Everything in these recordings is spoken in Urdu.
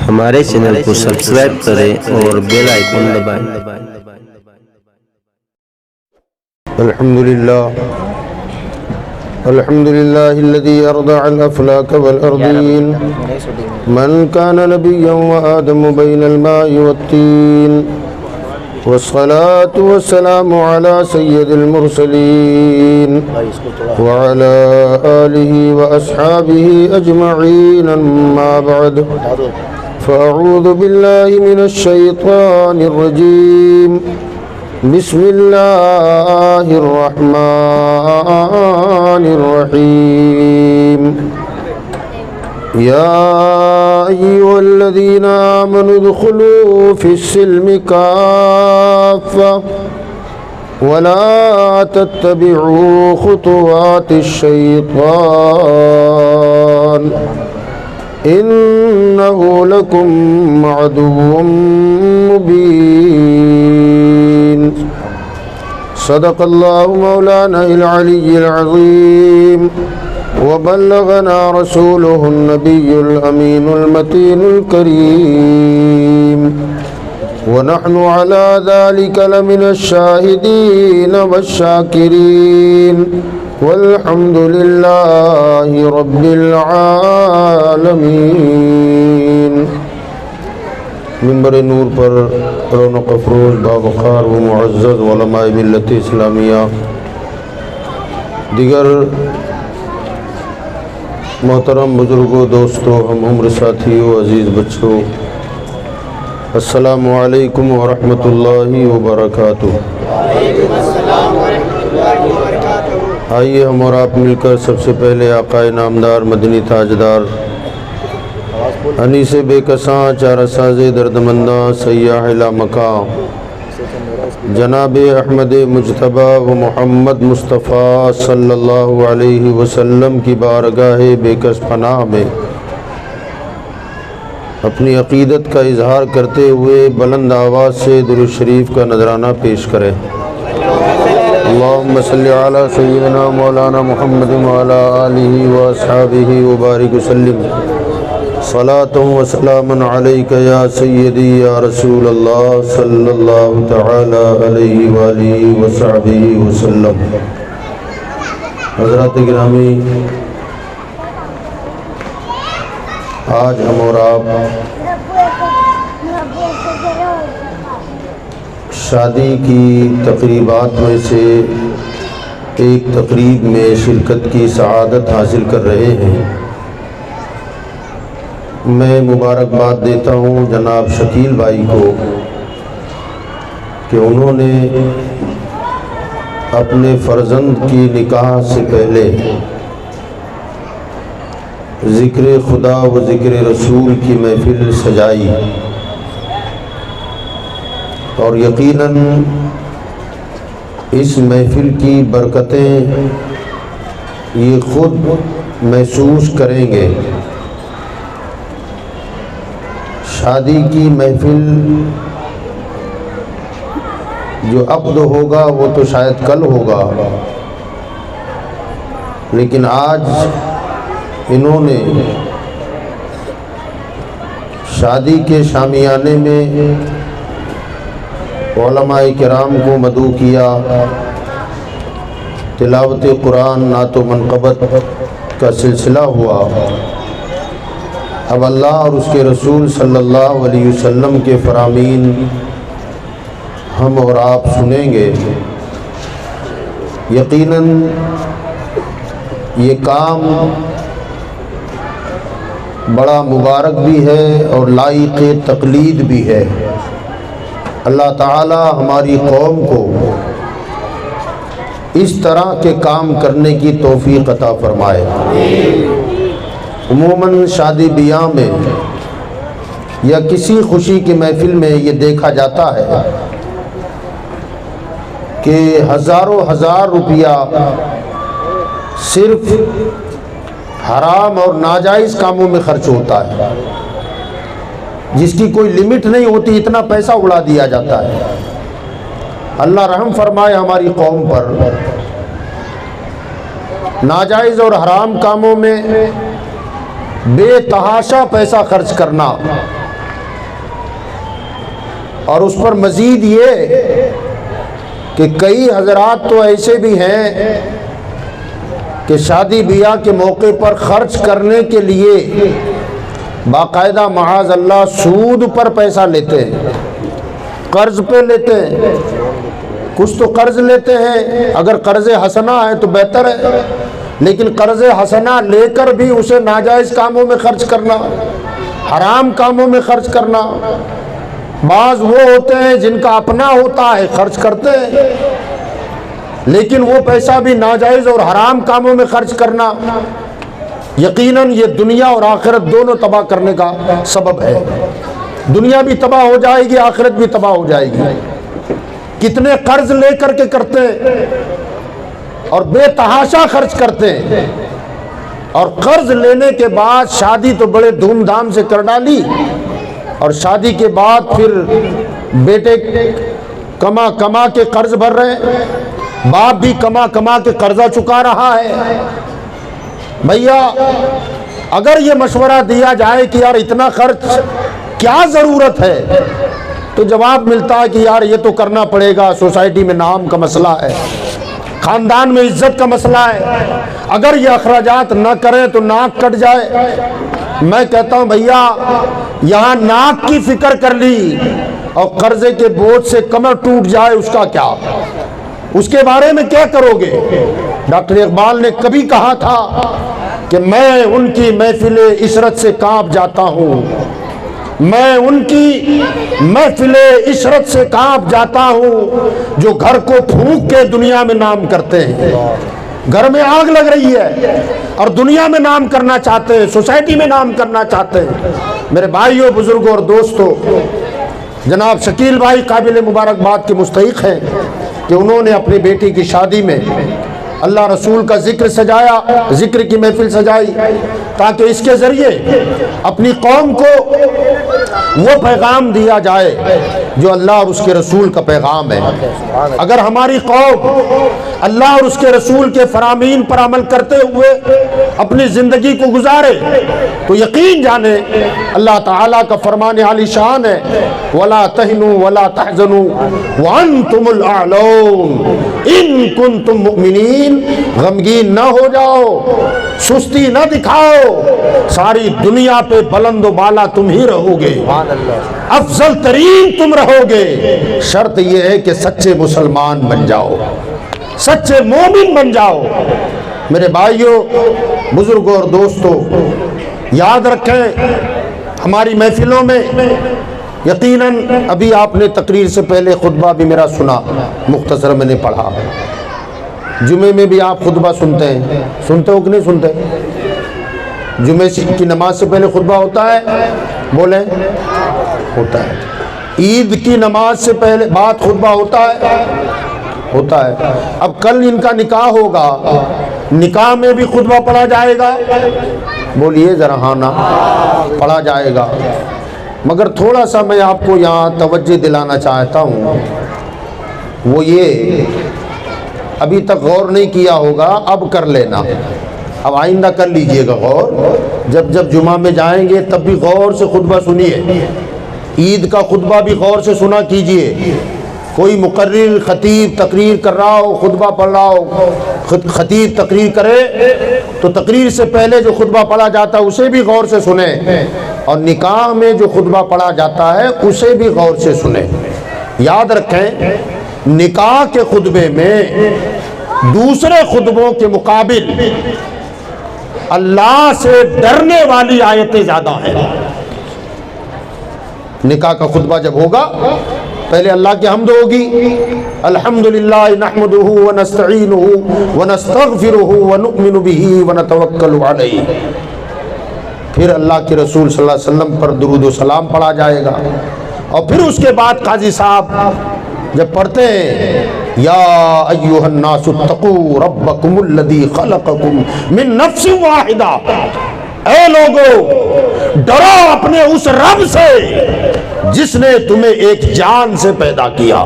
ہمارے چینل کو سبسکرائب کریں اور بیل آئیکن دبائیں۔ الحمد لله الذي أرضع الأفلاك والأرضين من كان نبيا وآدم بين الماء والطين والصلاة والسلام على سيد المرسلين وعلى آله وأصحابه أجمعين أما بعد فأعوذ بالله من الشيطان الرجيم بسم الله الرحمن الرحيم يا أيها الذين آمنوا ادخلوا في السلم كافة ولا تتبعوا خطوات الشيطان إنه لكم عدو مبين صدق الله مولانا العلي العظيم وبلغنا رسوله النبي الأمين المتين الكريم ونحن على ذلك لمن الشاهدين والشاكرين والحمد لله رب العالمين۔ منبر نور پر رونق افروز باوقار و معزز علماء ملت اسلامیہ، دیگر محترم بزرگوں، دوستوں، ہم عمر ساتھیوں، عزیز بچوں، السلام علیکم ورحمۃ اللہ وبرکاتہ۔ آئیے ہم اور آپ مل کر سب سے پہلے آقا نامدار مدنی تاجدار انیس بے کساں چارہ ساز دردمنداں سیاح لامکاں جناب احمد مجتبیٰ و محمد مصطفیٰ صلی اللہ علیہ وسلم کی بارگاہ بے کس پناہ میں اپنی عقیدت کا اظہار کرتے ہوئے بلند آواز سے درود شریف کا نذرانہ پیش کریں۔ اللہم صلی علی سیدنا مولانا محمد وعلی آلہ واصحابہ وبارک وسلم صلاۃ و سلام علیک یا سیدی یا رسول اللہ صلی اللہ تعالی علیہ وآلہ وصحبہ وسلم۔ حضرات گرامی، آج ہم اور آپ شادی کی تقریبات میں سے ایک تقریب میں شرکت کی سعادت حاصل کر رہے ہیں۔ میں مبارکباد دیتا ہوں جناب شکیل بھائی کو کہ انہوں نے اپنے فرزند کی نکاح سے پہلے ذکر خدا و ذکر رسول کی محفل سجائی، اور یقیناً اس محفل کی برکتیں یہ خود محسوس کریں گے۔ شادی کی محفل جو عقد ہوگا وہ تو شاید کل ہوگا، لیکن آج انہوں نے شادی کے شامیانے میں علماء کرام کو مدعو کیا، تلاوت قرآن، نعت و منقبت کا سلسلہ ہوا۔ اب اللہ اور اس کے رسول صلی اللہ علیہ وسلم کے فرامین ہم اور آپ سنیں گے۔ یقیناً یہ کام بڑا مبارک بھی ہے اور لائق تقلید بھی ہے۔ اللہ تعالی ہماری قوم کو اس طرح کے کام کرنے کی توفیق عطا فرمائے۔ عموماً شادی بیاہ میں یا کسی خوشی کی محفل میں یہ دیکھا جاتا ہے کہ ہزاروں ہزار روپیہ صرف حرام اور ناجائز کاموں میں خرچ ہوتا ہے، جس کی کوئی لمٹ نہیں ہوتی، اتنا پیسہ اڑا دیا جاتا ہے۔ اللہ رحم فرمائے ہماری قوم پر۔ ناجائز اور حرام کاموں میں بے تحاشا پیسہ خرچ کرنا اور اس پر مزید یہ کہ کئی حضرات تو ایسے بھی ہیں کہ شادی بیاہ کے موقع پر خرچ کرنے کے لیے باقاعدہ معاذ اللہ سود پر پیسہ لیتے ہیں، قرض پہ لیتے ہیں۔ کچھ تو قرض لیتے ہیں، اگر قرض حسنہ ہے تو بہتر ہے، لیکن قرض حسنہ لے کر بھی اسے ناجائز کاموں میں خرچ کرنا، حرام کاموں میں خرچ کرنا۔ بعض وہ ہوتے ہیں جن کا اپنا ہوتا ہے، خرچ کرتے ہیں، لیکن وہ پیسہ بھی ناجائز اور حرام کاموں میں خرچ کرنا یقیناً یہ دنیا اور آخرت دونوں تباہ کرنے کا سبب ہے۔ دنیا بھی تباہ ہو جائے گی، آخرت بھی تباہ ہو جائے گی۔ کتنے قرض لے کر کے کرتے ہیں اور بے تحاشا خرچ کرتے ہیں، اور قرض لینے کے بعد شادی تو بڑے دھوم دھام سے کر ڈالی، اور شادی کے بعد پھر بیٹے کما کما کے قرض بھر رہے ہیں، باپ بھی کما کما کے قرضہ چکا رہا ہے۔ بھیا اگر یہ مشورہ دیا جائے کہ یار اتنا خرچ کیا ضرورت ہے، تو جواب ملتا ہے کہ یار یہ تو کرنا پڑے گا، سوسائٹی میں نام کا مسئلہ ہے، خاندان میں عزت کا مسئلہ ہے، اگر یہ اخراجات نہ کریں تو ناک کٹ جائے۔ میں کہتا ہوں بھیا یہاں ناک کی فکر کر لی اور قرضے کے بوجھ سے کمر ٹوٹ جائے، اس کا کیا؟ اس کے بارے میں کیا کرو گے؟ ڈاکٹر اقبال نے کبھی کہا تھا کہ میں ان کی محفل عشرت سے کانپ جاتا ہوں، میں ان کی محفل عشرت سے کانپ جاتا ہوں جو گھر کو پھونک کے دنیا میں نام کرتے ہیں۔ گھر میں آگ لگ رہی ہے اور دنیا میں نام کرنا چاہتے ہیں، سوسائٹی میں نام کرنا چاہتے ہیں۔ میرے بھائیوں، بزرگوں اور دوستوں، جناب شکیل بھائی قابل مبارکباد کے مستحق ہیں کہ انہوں نے اپنی بیٹی کی شادی میں اللہ رسول کا ذکر سجایا، ذکر کی محفل سجائی، تاکہ اس کے ذریعے اپنی قوم کو وہ پیغام دیا جائے جو اللہ اور اس کے رسول کا پیغام ہے۔ اگر ہماری قوم اللہ اور اس کے رسول کے فرامین پر عمل کرتے ہوئے اپنی زندگی کو گزارے تو یقین جانے اللہ تعالیٰ کا فرمان عالی شان ہے، وَلَا تَهِنُوا وَلَا تَحْزَنُوا وَأَنْتُمُ الْأَعْلَوْنَ إِن كُنتُم مُؤْمِنِينَ۔ غمگین نہ ہو جاؤ، سستی نہ دکھاؤ، ساری دنیا پہ بلند و بالا تم ہی رہو گے، افضل ترین تم رہو گے، شرط یہ ہے کہ سچے مسلمان بن جاؤ، سچے مومن بن جاؤ۔ میرے بھائیوں، بزرگوں اور دوستوں، یاد رکھیں ہماری محفلوں میں یقیناً ابھی آپ نے تقریر سے پہلے خطبہ بھی میرا سنا، مختصر میں نے پڑھا۔ جمعے میں بھی آپ خطبہ سنتے ہیں، سنتے ہو کہ نہیں سنتے؟ جمعے کی نماز سے پہلے خطبہ ہوتا ہے، بولیں ہوتا ہے۔ عید کی نماز سے پہلے بعد خطبہ ہوتا ہے، ہوتا ہے۔ اب کل ان کا نکاح ہوگا، نکاح میں بھی خطبہ پڑھا جائے گا، بولیے ذرا ہاں نا، پڑھا جائے گا۔ مگر تھوڑا سا میں آپ کو یہاں توجہ دلانا چاہتا ہوں، وہ یہ ابھی تک غور نہیں کیا ہوگا، اب کر لینا، اب آئندہ کر لیجئے گا غور، جب جب جمعہ میں جائیں گے تب بھی غور سے خطبہ سنیے، عید کا خطبہ بھی غور سے سنا کیجئے۔ کوئی مقرر خطیب تقریر کر رہا ہو، خطبہ پڑھ رہا ہو، خطیب تقریر کرے تو تقریر سے پہلے جو خطبہ پڑھا جاتا ہے اسے بھی غور سے سنیں، اور نکاح میں جو خطبہ پڑھا جاتا ہے اسے بھی غور سے سنیں۔ یاد رکھیں نکاح کے خطبے میں دوسرے خطبوں کے مقابل اللہ سے ڈرنے والی آیتیں زیادہ ہیں۔ نکاح کا خطبہ جب ہوگا پہلے اللہ کی حمد ہوگی، الحمدللہ نحمدہ ونستعینہ ونستغفرہ ونؤمن بہ ونتوکل علیہ، پھر اللہ کے رسول صلی اللہ علیہ وسلم پر درود و سلام پڑھا جائے گا، اور پھر اس کے بعد قاضی صاحب جب پڑھتے ہیں یا ایھا الناس اتقوا ربکم الذی خلقکم من نفس واحدہ، اے لوگو ڈرو اپنے اس رب سے جس نے تمہیں ایک جان سے پیدا کیا،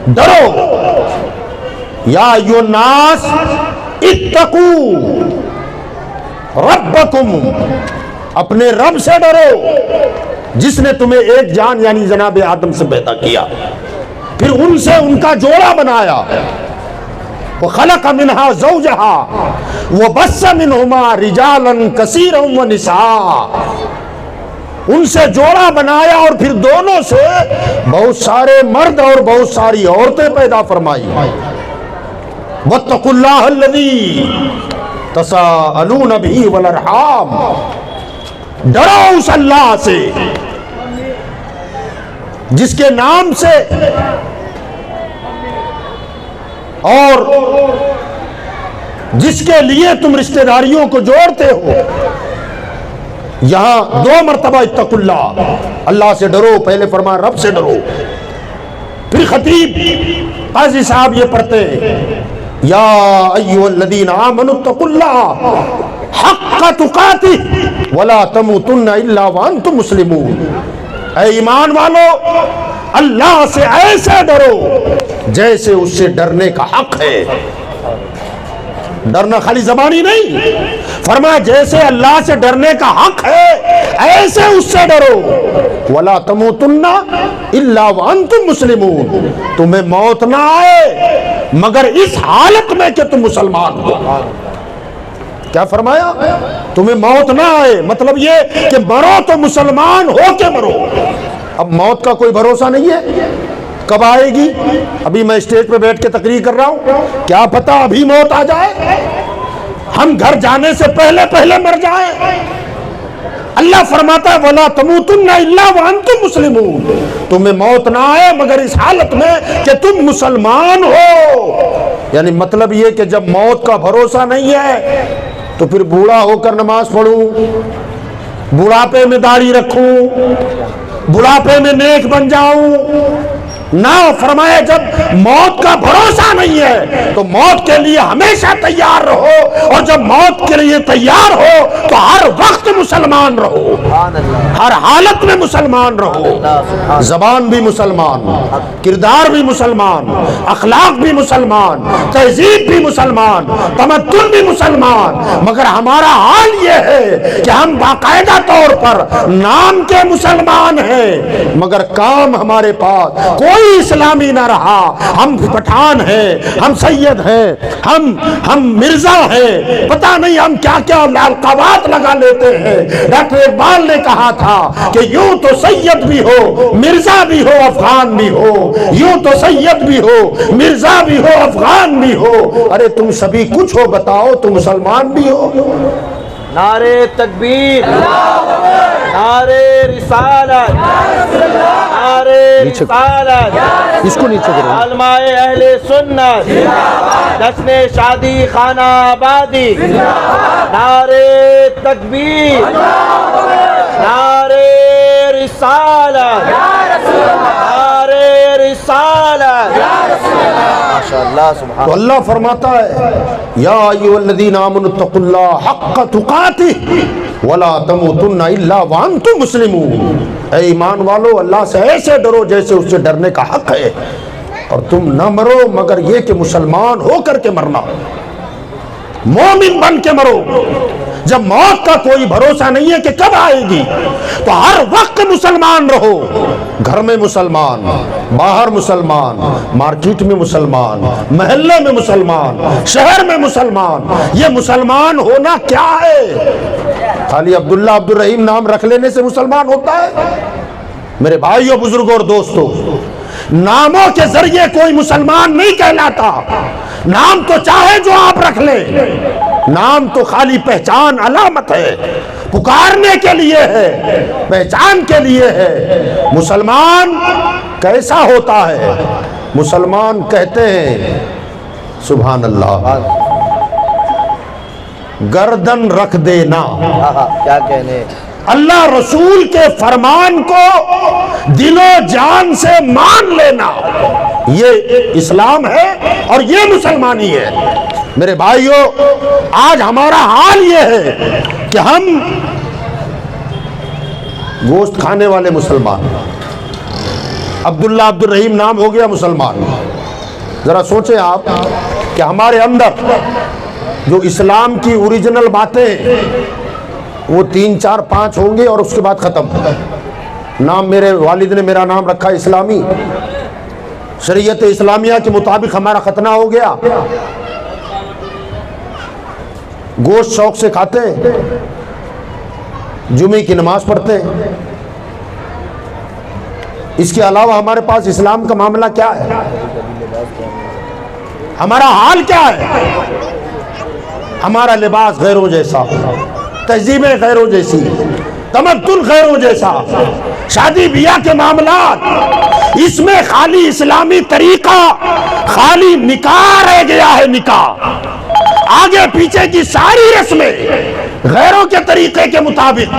ڈرو۔ یا ایھا الناس اتقوا ربکم، اپنے رب سے ڈرو۔ جس نے تمہیں ایک جان یعنی جناب آدم سے پیدا کیا، پھر ان سے ان کا جوڑا بنایا، وَخَلَقَ مِنْهَا زَوْجَهَا وَبَثَّ مِنْهُمَا رِجَالًا كَثِيرًا وَنِسَاءً، ان سے جوڑا بنایا اور پھر دونوں سے بہت سارے مرد اور بہت ساری عورتیں پیدا فرمائی۔ وَاتَّقُوا اللَّهَ الَّذِي تَسَاءَلُونَ بِهِ وَالْأَرْحَامَ، ڈرو اس اللہ سے جس کے نام سے اور جس کے لیے تم رشتہ داریوں کو جوڑتے ہو۔ یہاں 2 مرتبہ اتقوا اللہ، اللہ سے ڈرو، پہلے فرمایا رب سے ڈرو، پھر خطیب قاضی صاحب یہ پڑھتے ہیں یا ایھا الذین آمنوا اتقوا اللہ حق تقاتہ ولا تموتن الا وانتم مسلمون، اے ایمان والو اللہ سے ایسے ڈرو جیسے اس سے ڈرنے کا حق ہے۔ ڈرنا خالی زبانی نہیں، فرمایا جیسے اللہ سے ڈرنے کا حق ہے ایسے اس سے ڈرو۔ وَلَا تَمُوتُنَّ إِلَّا وَأَنْتُمْ مُسْلِمُونَ، تمہیں موت نہ آئے مگر اس حالت میں کہ تم مسلمان ہو۔ کیا فرمایا؟ تمہیں موت نہ آئے، مطلب یہ کہ مرو تو مسلمان ہو کے مرو۔ اب موت کا کوئی بھروسہ نہیں ہے، کب آئے گی؟ ابھی میں اسٹیج پہ بیٹھ کے تقریر کر رہا ہوں، کیا پتا ابھی موت آ جائے، ہم گھر جانے سے پہلے پہلے مر جائیں۔ اللہ فرماتا ہے وَلَا تَمُوتُنَّ إِلَّا وَأَنْتُمْ مُسْلِمُونَ، تمہیں موت نہ آئے مگر اس حالت میں کہ تم مسلمان ہو۔ یعنی مطلب یہ کہ جب موت کا بھروسہ نہیں ہے تو پھر بوڑھا ہو کر نماز پڑھوں، بڑھاپے میں داڑھی رکھوں، بڑھاپے میں نیک بن جاؤں، نہ، فرمایا جب موت کا بھروسہ نہیں ہے تو موت کے لیے ہمیشہ تیار رہو، اور جب موت کے لیے تیار ہو تو ہر وقت مسلمان رہو، ہر حالت میں مسلمان رہو، زبان بھی مسلمان، کردار بھی مسلمان، اخلاق بھی مسلمان، تہذیب بھی مسلمان، تمدن بھی مسلمان، مگر ہمارا حال یہ ہے کہ ہم باقاعدہ طور پر نام کے مسلمان ہیں مگر کام ہمارے پاس کوئی اسلامی نہ رہا، ہم پٹھان ہیں، ہم سید ہیں، ہم مرزا ہیں، پتہ نہیں ہم کیا کیا القابات لگا لیتے ہیں۔ ڈاکٹر اقبال نے کہا تھا کہ یوں تو سید بھی ہو، مرزا بھی ہو، افغان بھی ہو، یوں تو سید بھی ہو، مرزا بھی ہو، افغان بھی ہو، ارے تم سبھی کچھ ہو، بتاؤ تم مسلمان بھی ہو۔ نعرے تکبیر، نعرے رسالت، نعرے رسالت، اس کو نیچے کریں، علماء اہل سنت، جشن شادی خانہ آبادی، نعرے تکبیر، نعرے رسالت، نعرے رسالت، ماشاءاللہ سبحان تو اللہ فرماتا ہے یا ایھا الذین آمنوا اتقوا اللہ حق تقاتہ ولا تموتن الا وانتم مسلمون، اے ایمان والو اللہ سے ایسے ڈرو جیسے اس سے ڈرنے کا حق ہے، اور تم نہ مرو مگر یہ کہ مسلمان ہو کر کے مرنا، مومن بن کے مرو۔ جب موت کا کوئی بھروسہ نہیں ہے کہ کب آئے گی تو ہر وقت مسلمان رہو، گھر میں مسلمان، باہر مسلمان، مارکیٹ میں مسلمان، محلے میں مسلمان، شہر میں مسلمان۔ یہ مسلمان ہونا کیا ہے؟ خالی عبداللہ عبد الرحیم نام رکھ لینے سے مسلمان ہوتا ہے؟ میرے بھائیوں، بزرگوں اور دوستوں، ناموں کے ذریعے کوئی مسلمان نہیں کہلاتا، نام تو چاہے جو آپ رکھ لیں، نام تو خالی پہچان علامت ہے، پکارنے کے لیے ہے، پہچان کے لیے ہے۔ مسلمان کیسا ہوتا ہے؟ مسلمان کہتے ہیں سبحان اللہ، گردن رکھ دینا، کیا کہنے، اللہ رسول کے فرمان کو دل و جان سے مان لینا، یہ اسلام ہے اور یہ مسلمانی ہے۔ میرے بھائیوں، آج ہمارا حال یہ ہے کہ ہم گوشت کھانے والے مسلمان، عبداللہ عبد الرحیم نام ہو گیا مسلمان۔ ذرا سوچیں آپ کہ ہمارے اندر جو اسلام کی اوریجنل باتیں وہ 3 4 5 ہوں گے اور اس کے بعد ختم، نام میرے والد نے میرا نام رکھا اسلامی، شریعت اسلامیہ کے مطابق ہمارا ختنہ ہو گیا، گوشت شوق سے کھاتے ہیں، جمعے کی نماز پڑھتے ہیں، اس کے علاوہ ہمارے پاس اسلام کا معاملہ کیا ہے؟ ہمارا حال کیا ہے؟ ہمارا لباس غیروں جیسا، تہذیبیں غیروں جیسی، تمدن غیروں جیسا، شادی بیاہ کے معاملات اس میں خالی اسلامی طریقہ، خالی نکاح رہ گیا ہے، نکاح، آگے پیچھے کی ساری رسمیں غیروں کے طریقے کے مطابق،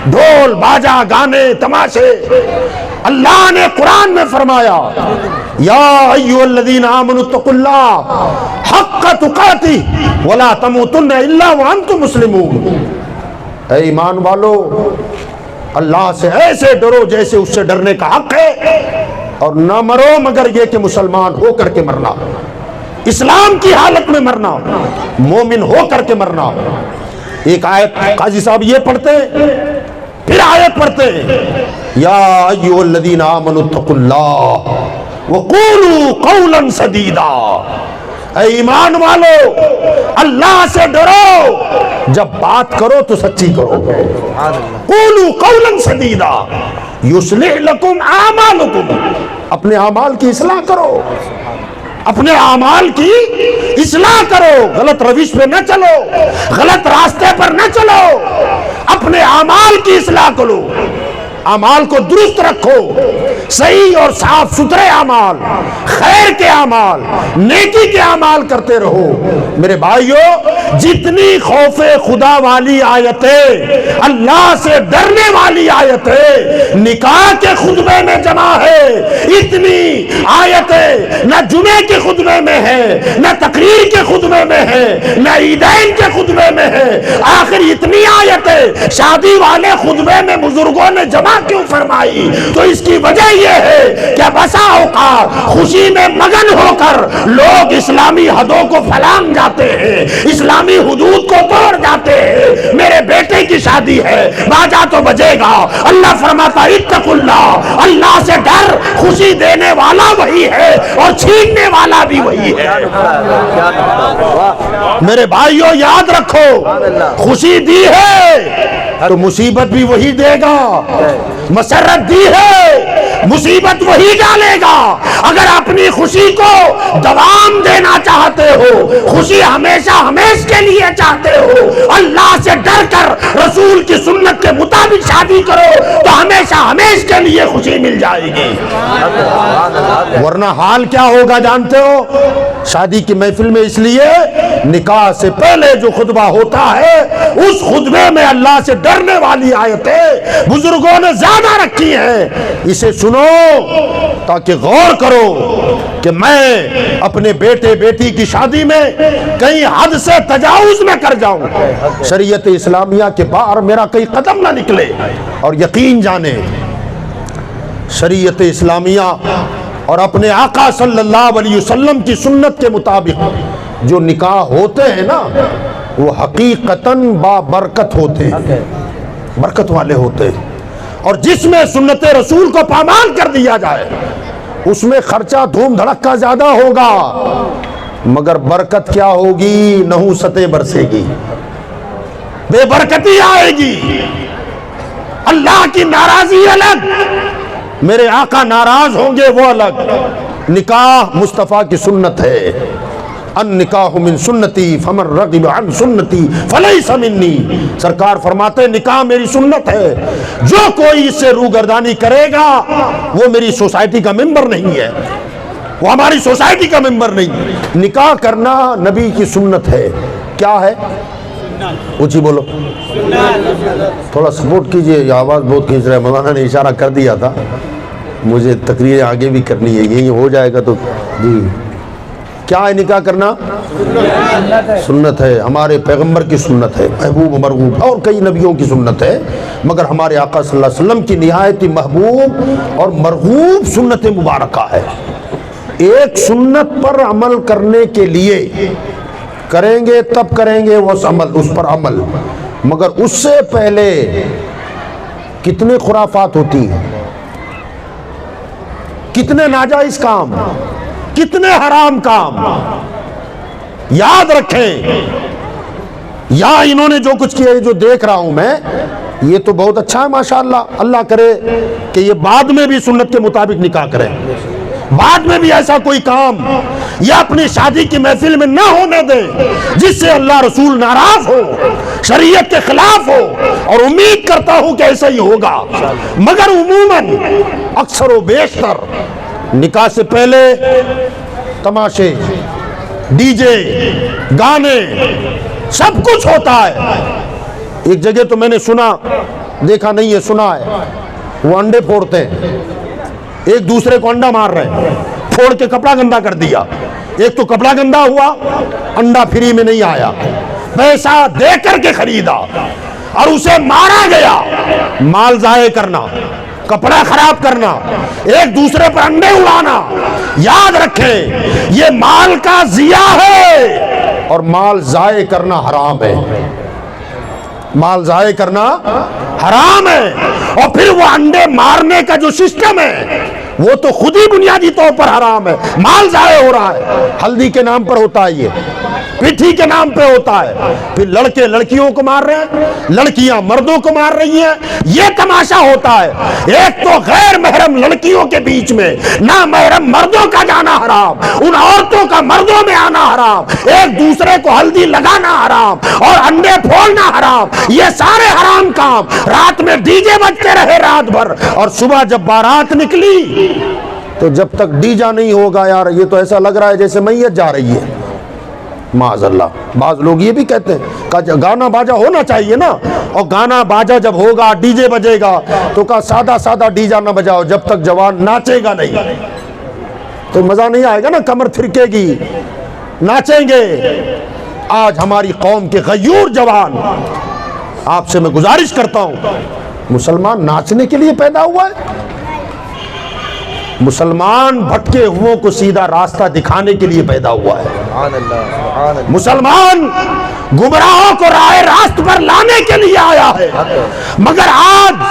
ڈھول باجا گانے تماشے۔ اللہ نے قرآن میں فرمایا یا ایھا الذین آمنوا اتقوا اللہ حق تقاتہ ولا تموتن الا وانتم مسلمون، اے ایمان والو اللہ سے ایسے ڈرو جیسے اس سے ڈرنے کا حق ہے، اور نہ مرو مگر یہ کہ مسلمان ہو کر کے مرنا، اسلام کی حالت میں مرنا، مومن ہو کر کے مرنا۔ ایک آیت قاضی صاحب یہ پڑھتے ہیں، پھر آیت پڑھتے ہیں یا ایھا الذین آمنوا اتقوا اللہ وقولوا قولا سدیدا، اے ایمان والو اللہ سے ڈرو، جب بات کرو تو سچی کرو، قولوا قولا سدیدا یصلح لکم اعمالکم، اپنے اعمال کی اصلاح کرو، اپنے اعمال کی اصلاح کرو، غلط روش پہ نہ چلو، غلط راستے پر نہ چلو، اپنے اعمال کی اصلاح کرو، اعمال کو درست رکھو، صحیح اور صاف ستھرے اعمال، خیر کے اعمال، نیکی کے اعمال کرتے رہو۔ میرے بھائیو جتنی خوف خدا والی آیتیں، اللہ سے ڈرنے والی آیتیں نکاح کے خطبے میں جمع ہے، اتنی آیتیں نہ جمعے کے خطبے میں ہے، نہ تقریر کے خطبے میں ہے، نہ عیدین کے خطبے میں ہے، آخر اتنی آیتیں شادی والے خطبے میں بزرگوں نے جمع کیوں فرمائی؟ تو اس کی وجہ یہ ہے کہ بسا اوقات خوشی میں مگن ہو کر لوگ اسلامی حدوں کو پھلانگ جاتے ہیں، اسلامی حدود کو توڑ جاتے ہیں۔ میرے بیٹے کی شادی ہے، باجا تو بجے گا، اللہ فرماتا اتقوا اللہ، اللہ سے ڈر، خوشی دینے والا وہی ہے اور چھیننے والا بھی وہی ہے۔ میرے بھائیوں یاد رکھو، خوشی دی ہے تو مصیبت بھی وہی دے گا، مسرت دی ہے مصیبت وہی ڈالے گا۔ اگر اپنی خوشی کو دوام دینا چاہتے ہو، خوشی ہمیشہ ہمیشہ کے لیے چاہتے ہو، اللہ سے ڈر کر رسول کی سنت کے مطابق شادی کرو تو ہمیشہ ہمیشہ کے لیے خوشی مل جائے گی۔ ورنہ حال کیا ہوگا جانتے ہو؟ شادی کی محفل میں اس لیے نکاح سے پہلے جو خطبہ ہوتا ہے اس خطبے میں اللہ سے ڈرنے والی آیتیں بزرگوں نے زیادہ رکھی ہیں، اسے سنو تاکہ غور کرو کہ میں اپنے بیٹے بیٹی کی شادی میں کہیں حد سے تجاوز نہ کر جاؤں، شریعت اسلامیہ کے باہر میرا کئی قدم نہ نکلے۔ اور یقین جانے شریعت اسلامیہ اور اپنے آقا صلی اللہ علیہ وسلم کی سنت کے مطابق جو نکاح ہوتے ہیں نا وہ حقیقتاً بابرکت ہوتے ہیں، برکت والے ہوتے ہیں، اور جس میں سنت رسول کو پامال کر دیا جائے اس میں خرچہ دھوم دھڑکا زیادہ ہوگا مگر برکت کیا ہوگی؟ نحوستیں برسے گی، بے برکتی آئے گی، اللہ کی ناراضی الگ، میرے آقا ناراض ہوں گے وہ الگ۔ نکاح مصطفیٰ کی سنت ہے، النکاح من سنتی فمن رغب عن سنتی فلیس منی، سرکار فرماتے نکاح میری سنت ہے، جو کوئی اس سے روگردانی کرے گا وہ میری سوسائٹی کا ممبر نہیں ہے، وہ ہماری سوسائٹی کا ممبر نہیں۔ نکاح کرنا نبی کی سنت ہے، کیا ہے؟ اونچی بولو، تھوڑا سپورٹ کیجئے، یہ آواز بہت کھینچ رہا ہے، مولانا نے اشارہ کر دیا تھا، مجھے تقریر آگے بھی کرنی ہے، یہی ہو جائے گا تو جی۔ کیا ہے نکاح کرنا؟ سنت ہے، ہمارے پیغمبر کی سنت ہے، محبوب مرغوب، اور کئی نبیوں کی سنت ہے، مگر ہمارے آقا صلی اللہ علیہ وسلم کی نہایت محبوب اور مرغوب سنت مبارکہ ہے۔ ایک سنت پر عمل کرنے کے لیے کریں گے تب کریں گے اس پر عمل، مگر اس سے پہلے کتنے خرافات ہوتی ہیں، کتنے ناجائز کام، کتنے حرام کام. یاد رکھیں، یا انہوں نے جو کچھ کیا، جو دیکھ رہا ہوں میں، یہ تو بہت اچھا ہے ماشاءاللہ. اللہ کرے کہ یہ بعد میں بھی سنت کے مطابق نکاح کریں، بعد میں بھی ایسا کوئی کام یا اپنی شادی کی محفل میں نہ ہونے دیں جس سے اللہ رسول ناراض ہو، شریعت کے خلاف ہو. اور امید کرتا ہوں کہ ایسا ہی ہوگا. مگر عموماً اکثر و بیشتر نکاح سے پہلے تماشے، ڈی جے، گانے، سب کچھ ہوتا ہے. ایک جگہ تو میں نے سنا، دیکھا نہیں ہے، سنا ہے، وہ انڈے پھوڑتے ہیں، ایک دوسرے کو انڈا مار رہے ہیں، پھوڑ کے کپڑا گندا کر دیا. ایک تو کپڑا گندا ہوا، انڈا فری میں نہیں آیا، پیسہ دے کر کے خریدا اور اسے مارا گیا. مال ضائع کرنا، کپڑا خراب کرنا، ایک دوسرے پر انڈے اڑانا، یاد رکھیں یہ مال کا ضیاع ہے اور مال ضائع کرنا حرام ہے. مال ضائع کرنا حرام ہے. اور پھر وہ انڈے مارنے کا جو سسٹم ہے وہ تو خود ہی بنیادی طور پر حرام ہے. مال ضائع ہو رہا ہے، ہلدی کے نام پر ہوتا ہے، یہ پٹھی کے نام پہ ہوتا ہے. پھر لڑکے لڑکیوں کو مار رہے ہیں، لڑکیاں مردوں کو مار رہی ہیں. یہ تماشا ہوتا ہے. ایک تو غیر محرم لڑکیوں کے بیچ میں نامحرم مردوں کا جانا حرام، ان عورتوں کا مردوں میں آنا حرام، ایک دوسرے کو ہلدی لگانا حرام اور انڈے پھوڑنا حرام. یہ سارے حرام کام. رات میں ڈی جے بجتے رہے رات بھر، اور صبح جب بارات نکلی تو جب تک ڈی جے نہیں ہوگا، یار یہ تو ایسا لگ رہا ہے جیسے میت جا رہی ہے. معاذ اللہ. بعض لوگ یہ بھی کہتے ہیں کہ گانا باجا ہونا چاہیے نا، اور گانا باجا جب ہوگا، ڈی جے بجے گا تو کہا سادہ سادہ ڈی جے نہ بجاؤ، جب تک جوان ناچے گا نہیں تو مزہ نہیں آئے گا نا، کمر تھرکے گی، ناچیں گے. آج ہماری قوم کے غیور جوان، آپ سے میں گزارش کرتا ہوں، مسلمان ناچنے کے لیے پیدا ہوا ہے؟ مسلمان بھٹکے ہوئوں کو سیدھا راستہ دکھانے کے لیے پیدا ہوا ہے. سبحان اللہ، سبحان اللہ. مسلمان گمراہوں کو راہ راست پر لانے کے لیے آیا ہے. مگر آج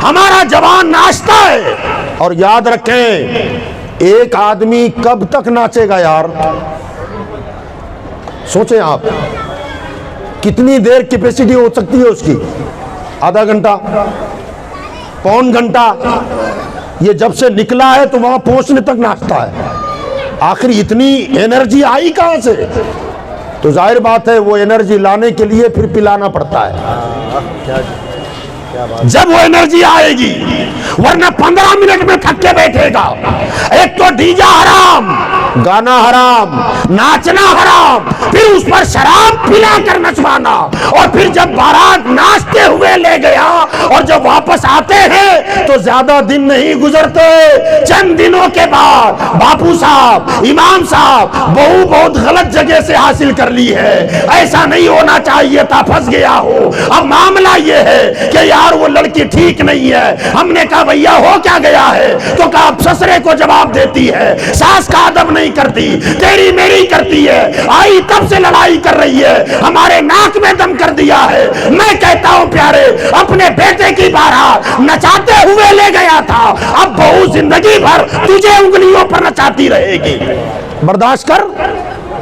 ہمارا جوان ناچتا ہے. اور یاد رکھیں، ایک آدمی کب تک ناچے گا یار؟ سوچیں آپ، کتنی دیر کیپیسٹی ہو سکتی ہے اس کی؟ آدھا گھنٹہ، پون گھنٹہ. یہ جب سے نکلا ہے تو وہاں پہنچنے تک ناچتا ہے. آخر اتنی انرجی آئی کہاں سے؟ تو ظاہر بات ہے وہ انرجی لانے کے لیے پھر پلانا پڑتا ہے. جب وہ انرجی آئے گی، ورنہ 15 منٹ میں تھک کے بیٹھے گا. ایک تو ڈی جے حرام، گانا حرام، ناچنا حرام، پھر اس پر شراب پلا کر نچوانا، اور پھر جب بارات ناچتے ہوئے لے گیا اور جب واپس آتے ہیں تو زیادہ دن نہیں گزرتے، چند دنوں کے بعد باپو صاحب، امام صاحب، بہو بہت غلط جگہ سے حاصل کر لی ہے، ایسا نہیں ہونا چاہیے تھا، پھنس گیا ہو. اب معاملہ یہ ہے کہ یار وہ لڑکی ٹھیک نہیں ہے. ہم نے کہا بھیا ہو کیا گیا ہے؟ تو کہا اب سسرے کو جواب دیتی ہے، ساس کا ادب نہیں کرتی، تیری میری کرتی ہے، آئی تب سے لڑائی کر رہی ہے، ہمارے ناک میں دم کر دیا ہے. میں کہتا ہوں پیارے، اپنے بیٹے کی بارات نچاتے ہوئے لے گیا تھا، اب بہو زندگی بھر تجھے انگلیوں پر نچاتی رہے گی. برداشت کر.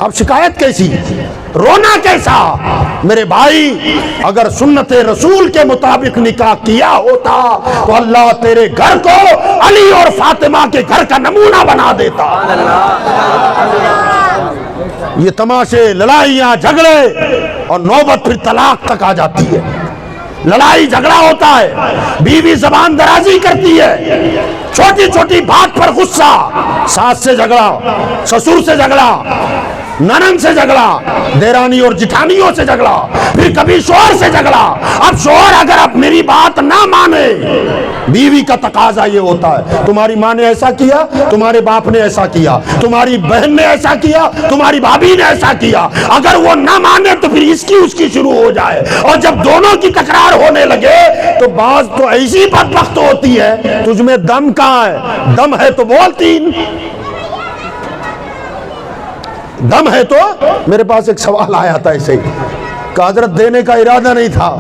اب شکایت کیسی، رونا کیسا؟ میرے بھائی، اگر سنت رسول کے مطابق نکاح کیا ہوتا تو اللہ تیرے گھر کو علی اور فاطمہ کے گھر کا نمونہ بنا دیتا. یہ تماشے، لڑائیاں، جھگڑے، اور نوبت پھر طلاق تک آ جاتی ہے. لڑائی جھگڑا ہوتا ہے، بیوی زبان درازی کرتی ہے، چھوٹی چھوٹی بات پر غصہ، ساس سے جھگڑا، سسر سے جھگڑا، ننن سے جھگڑا، دیرانی اور جٹھانیوں سے جھگڑا، پھر کبھی شوہر سے جھگڑا. اب شوہر اگر اب میری بات نہ مانے، بیوی کا تقاضا یہ ہوتا ہے، تمہاری ماں نے ایسا کیا، تمہارے باپ نے ایسا کیا، تمہاری بہن نے ایسا کیا، تمہاری بھابھی نے ایسا کیا. اگر وہ نہ مانے تو پھر اس کی شروع ہو جائے، اور جب دونوں کی تکرار ہونے لگے تو بعض تو ایسی بدبخت ہوتی ہے، تجھ میں دم کہاں ہے؟ دم ہے تو بولتی. دم ہے تو. میرے پاس ایک سوال آیا تھا ایسے ہی، کہ حضرت دینے کا ارادہ نہیں تھا،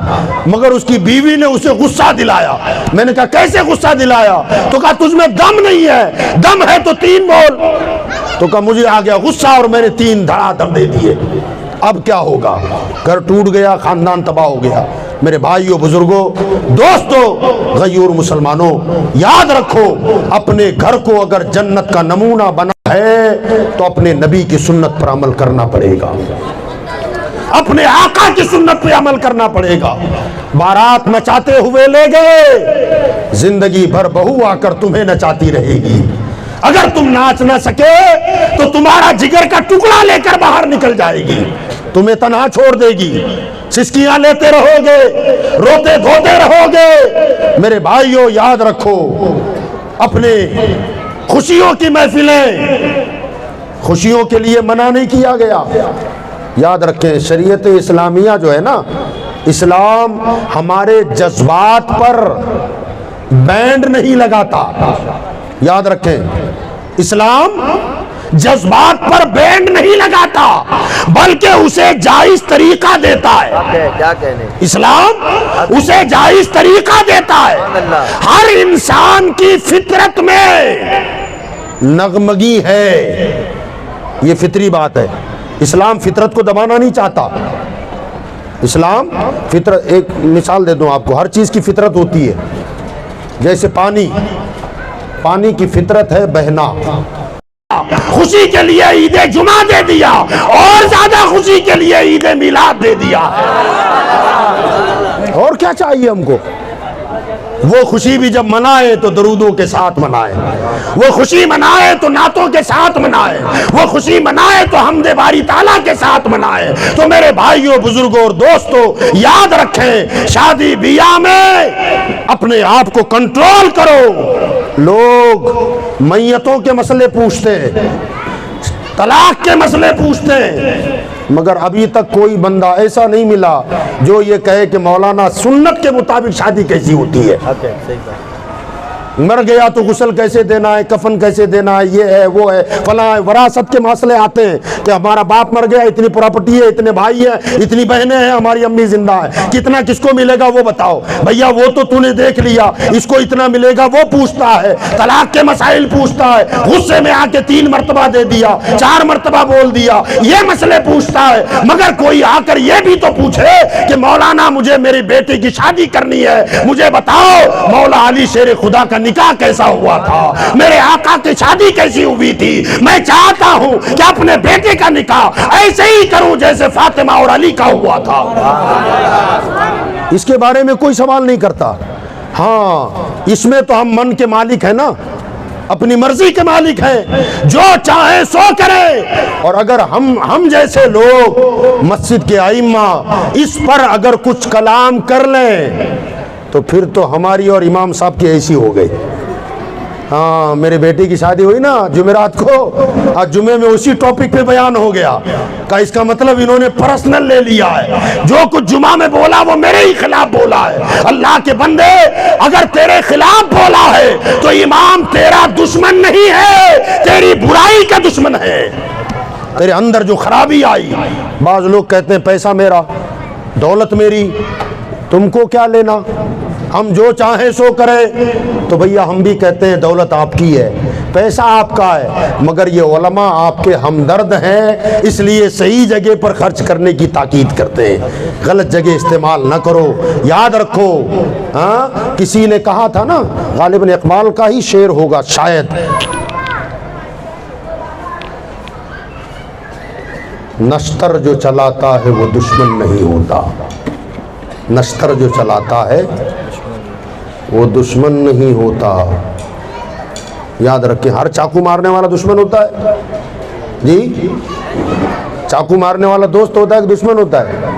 مگر اس کی بیوی نے اسے غصہ دلایا۔ میں نے کہا کیسے غصہ دلایا؟ تو کہا تجھ میں دم نہیں ہے، دم ہے تو 3 بول۔ تو کہا مجھے آ گیا غصہ اور میں نے 3 دھڑا دم دے دیے۔ اب کیا ہوگا؟ گھر ٹوٹ گیا، خاندان تباہ ہو گیا۔ میرے بھائیوں، بزرگوں، دوستوں، غیور مسلمانوں، یاد رکھو اپنے گھر کو اگر جنت کا نمونہ بنا ہے تو اپنے نبی کی سنت پر عمل کرنا پڑے گا، اپنے آقا کی سنت پہ عمل کرنا پڑے گا۔ بارات نچاتے ہوئے لے گئے، زندگی بھر بہو آ کر تمہیں نچاتی رہے گی۔ اگر تم ناچ نہ سکے تو تمہارا جگر کا ٹکڑا لے کر باہر نکل جائے گی، تمہیں تنہا چھوڑ دے گی، سسکیاں لیتے رہو گے، روتے دھوتے رہو گے۔ میرے بھائیوں، یاد رکھو اپنے خوشیوں کی محفلیں خوشیوں کے لیے منع نہیں کیا گیا۔ یاد رکھیں شریعت اسلامیہ جو ہے نا، اسلام ہمارے جذبات پر بینڈ نہیں لگاتا۔ یاد رکھیں اسلام جذبات پر بینڈ نہیں لگاتا، بلکہ اسے جائز طریقہ دیتا ہے۔ کیا کہنے؟ اسلام اسے جائز طریقہ دیتا ہے۔ ہر انسان کی فطرت میں نغمگی ہے، یہ فطری بات ہے۔ اسلام فطرت کو دبانا نہیں چاہتا۔ اسلام فطرت، ایک مثال دے دوں آپ کو، ہر چیز کی فطرت ہوتی ہے۔ جیسے پانی کی فطرت ہے بہنا، خوشی کے لیے عید جمعہ دے دیا، اور زیادہ خوشی کے لیے عید میلاد دے دیا۔ اور کیا چاہیے ہم کو؟ وہ خوشی بھی جب منائے تو درودوں کے ساتھ منائے، وہ خوشی منائے تو نعتوں کے ساتھ منائے، وہ خوشی منائے تو حمد باری تعالیٰ کے ساتھ منائے۔ تو میرے بھائیوں، بزرگوں اور دوستوں، یاد رکھیں شادی بیاہ میں اپنے آپ کو کنٹرول کرو۔ لوگ میتوں کے مسئلے پوچھتے ہیں، طلاق کے مسئلے پوچھتے ہیں، مگر ابھی تک کوئی بندہ ایسا نہیں ملا جو یہ کہے کہ مولانا سنت کے مطابق شادی کیسی ہوتی ہے۔ صحیح بات۔ مر گیا تو غسل کیسے دینا ہے، کفن کیسے دینا ہے، یہ ہے وہ ہے فلاں ہے۔ وراثت کے مسئلے آتے ہیں کہ ہمارا باپ مر گیا، اتنی پراپرٹی ہے، اتنے بھائی ہیں، اتنی بہنیں ہیں، ہماری امی زندہ ہے، کتنا کس کو ملے گا وہ بتاؤ۔ بھیا وہ تو نے دیکھ لیا، اس کو اتنا ملے گا، وہ پوچھتا ہے۔ طلاق کے مسائل پوچھتا ہے، غصے میں آ کے 3 مرتبہ دے دیا، 4 مرتبہ بول دیا، یہ مسئلے پوچھتا ہے۔ مگر کوئی آ کر یہ بھی تو پوچھے کہ مولانا مجھے میری بیٹی کی شادی کرنی ہے، مجھے بتاؤ مولا علی شیر خدا کا نکاح کیسا ہوا تھا، میرے آقا کی شادی کیسی ہوئی تھی۔ میں چاہتا ہوں کہ اپنے بیٹے کا نکاح ایسے ہی کروں جیسے فاطمہ اور علی کا ہوا تھا۔ اس کے بارے میں کوئی سوال نہیں کرتا۔ ہاں اس میں تو ہم من کے مالک ہیں نا، اپنی مرضی کے مالک ہیں، جو چاہیں سو کریں۔ اور اگر ہم جیسے لوگ مسجد کے ائمہ اس پر اگر کچھ کلام کر لیں تو پھر تو ہماری اور امام صاحب کی ایسی ہو گئی۔ ہاں میرے بیٹی کی شادی ہوئی نا جمعرات کو، آج جمعے میں اسی ٹاپک پہ بیان ہو گیا کہ اس کا مطلب انہوں نے پرسنل لے لیا ہے، جو کچھ جمعہ میں بولا وہ میرے ہی خلاف بولا ہے۔ اللہ کے بندے، اگر تیرے خلاف بولا ہے تو امام تیرا دشمن نہیں ہے، تیری برائی کا دشمن ہے۔ تیرے اندر جو خرابی آئی، بعض لوگ کہتے ہیں پیسہ میرا، دولت میری، تم کو کیا لینا، ہم جو چاہیں سو کریں۔ تو بھیا ہم بھی کہتے ہیں دولت آپ کی ہے، پیسہ آپ کا ہے، مگر یہ علماء آپ کے ہمدرد ہیں، اس لیے صحیح جگہ پر خرچ کرنے کی تاکید کرتے ہیں، غلط جگہ استعمال نہ کرو۔ یاد رکھو، ہاں کسی نے کہا تھا نا، غالباً اقبال کا ہی شعر ہوگا شاید، نشتر جو چلاتا ہے وہ دشمن نہیں ہوتا، نشتر جو چلاتا ہے وہ دشمن نہیں ہوتا۔ یاد رکھیں، ہر چاقو مارنے والا دشمن ہوتا ہے جی؟ چاقو مارنے والا دوست ہوتا ہے کہ دشمن ہوتا ہے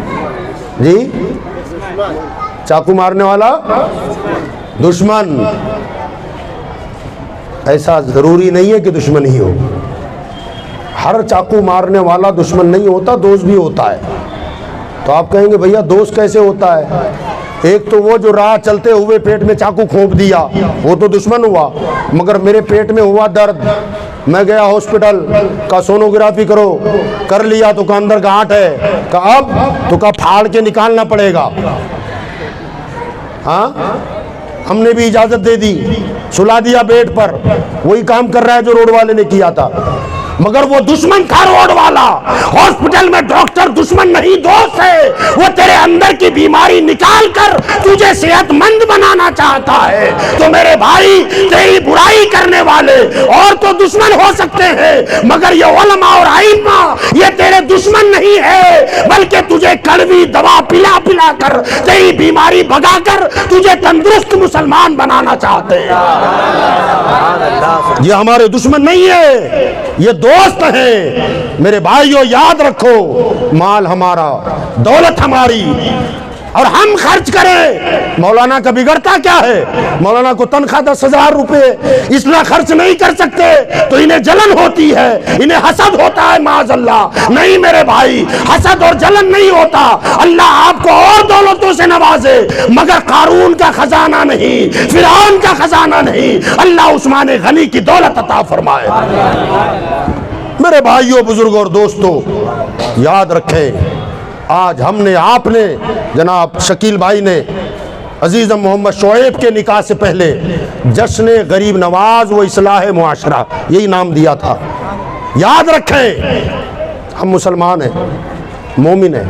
جی؟ چاقو مارنے والا دشمن، ایسا ضروری نہیں ہے کہ دشمن ہی ہو، ہر چاقو مارنے والا دشمن نہیں ہوتا، دوست بھی ہوتا ہے۔ تو آپ کہیں گے بھیا دوست کیسے ہوتا ہے؟ ایک تو وہ جو راہ چلتے ہوئے پیٹ میں چاقو کھوپ دیا، وہ تو دشمن ہوا، مگر میرے پیٹ میں ہوا درد، میں گیا ہاسپٹل، کہا سونوگرافی کرو، کر لیا تو کہا اندر گانٹ ہے، کہا اب تو کہا پھاڑ کے نکالنا پڑے گا۔ ہاں ہم نے بھی اجازت دے دی، سلا دیا بیڈ پر، وہی کام کر رہا ہے جو روڈ والے نے کیا تھا، مگر وہ دشمن تھا روڈ والا۔ ہاسپٹل میں ڈاکٹر دشمن نہیں دوست ہے، وہ تیرے اندر کی بیماری نکال کر تجھے صحت مند بنانا چاہتا ہے۔ تو میرے بھائی تیری برائی کرنے والے اور تو دشمن ہو سکتے ہیں، مگر یہ علماء اور ائمہ یہ تیرے دشمن نہیں ہے، بلکہ تجھے کڑوی دوا پلا پلا کر تیری بیماری بھگا کر تجھے تندرست مسلمان بنانا چاہتے ہیں۔ یہ ہمارے دشمن نہیں ہے، یہ دوست ہیں۔ میرے بھائیو یاد رکھو، مال ہمارا، دولت ہماری، اور ہم خرچ کریں۔ مولانا کا بگڑتا کیا ہے؟ مولانا کو تنخواہ 10,000 روپے، اصلاح خرچ نہیں کر سکتے تو انہیں جلن ہوتی ہے، انہیں حسد ہوتا ہے، معاذ اللہ۔ نہیں میرے بھائی، حسد اور جلن نہیں ہوتا، اللہ آپ کو اور دولتوں سے نوازے، مگر قارون کا خزانہ نہیں، فرعون کا خزانہ نہیں، اللہ عثمان غنی کی دولت عطا فرمائے۔ میرے بھائیوں، بزرگوں اور دوستوں، یاد رکھیں، آج ہم نے، آپ نے، جناب شکیل بھائی نے عزیزم محمد شعیب کے نکاح سے پہلے جشن غریب نواز و اصلاح معاشرہ یہی نام دیا تھا۔ یاد رکھیں، ہم مسلمان ہیں، مومن ہیں۔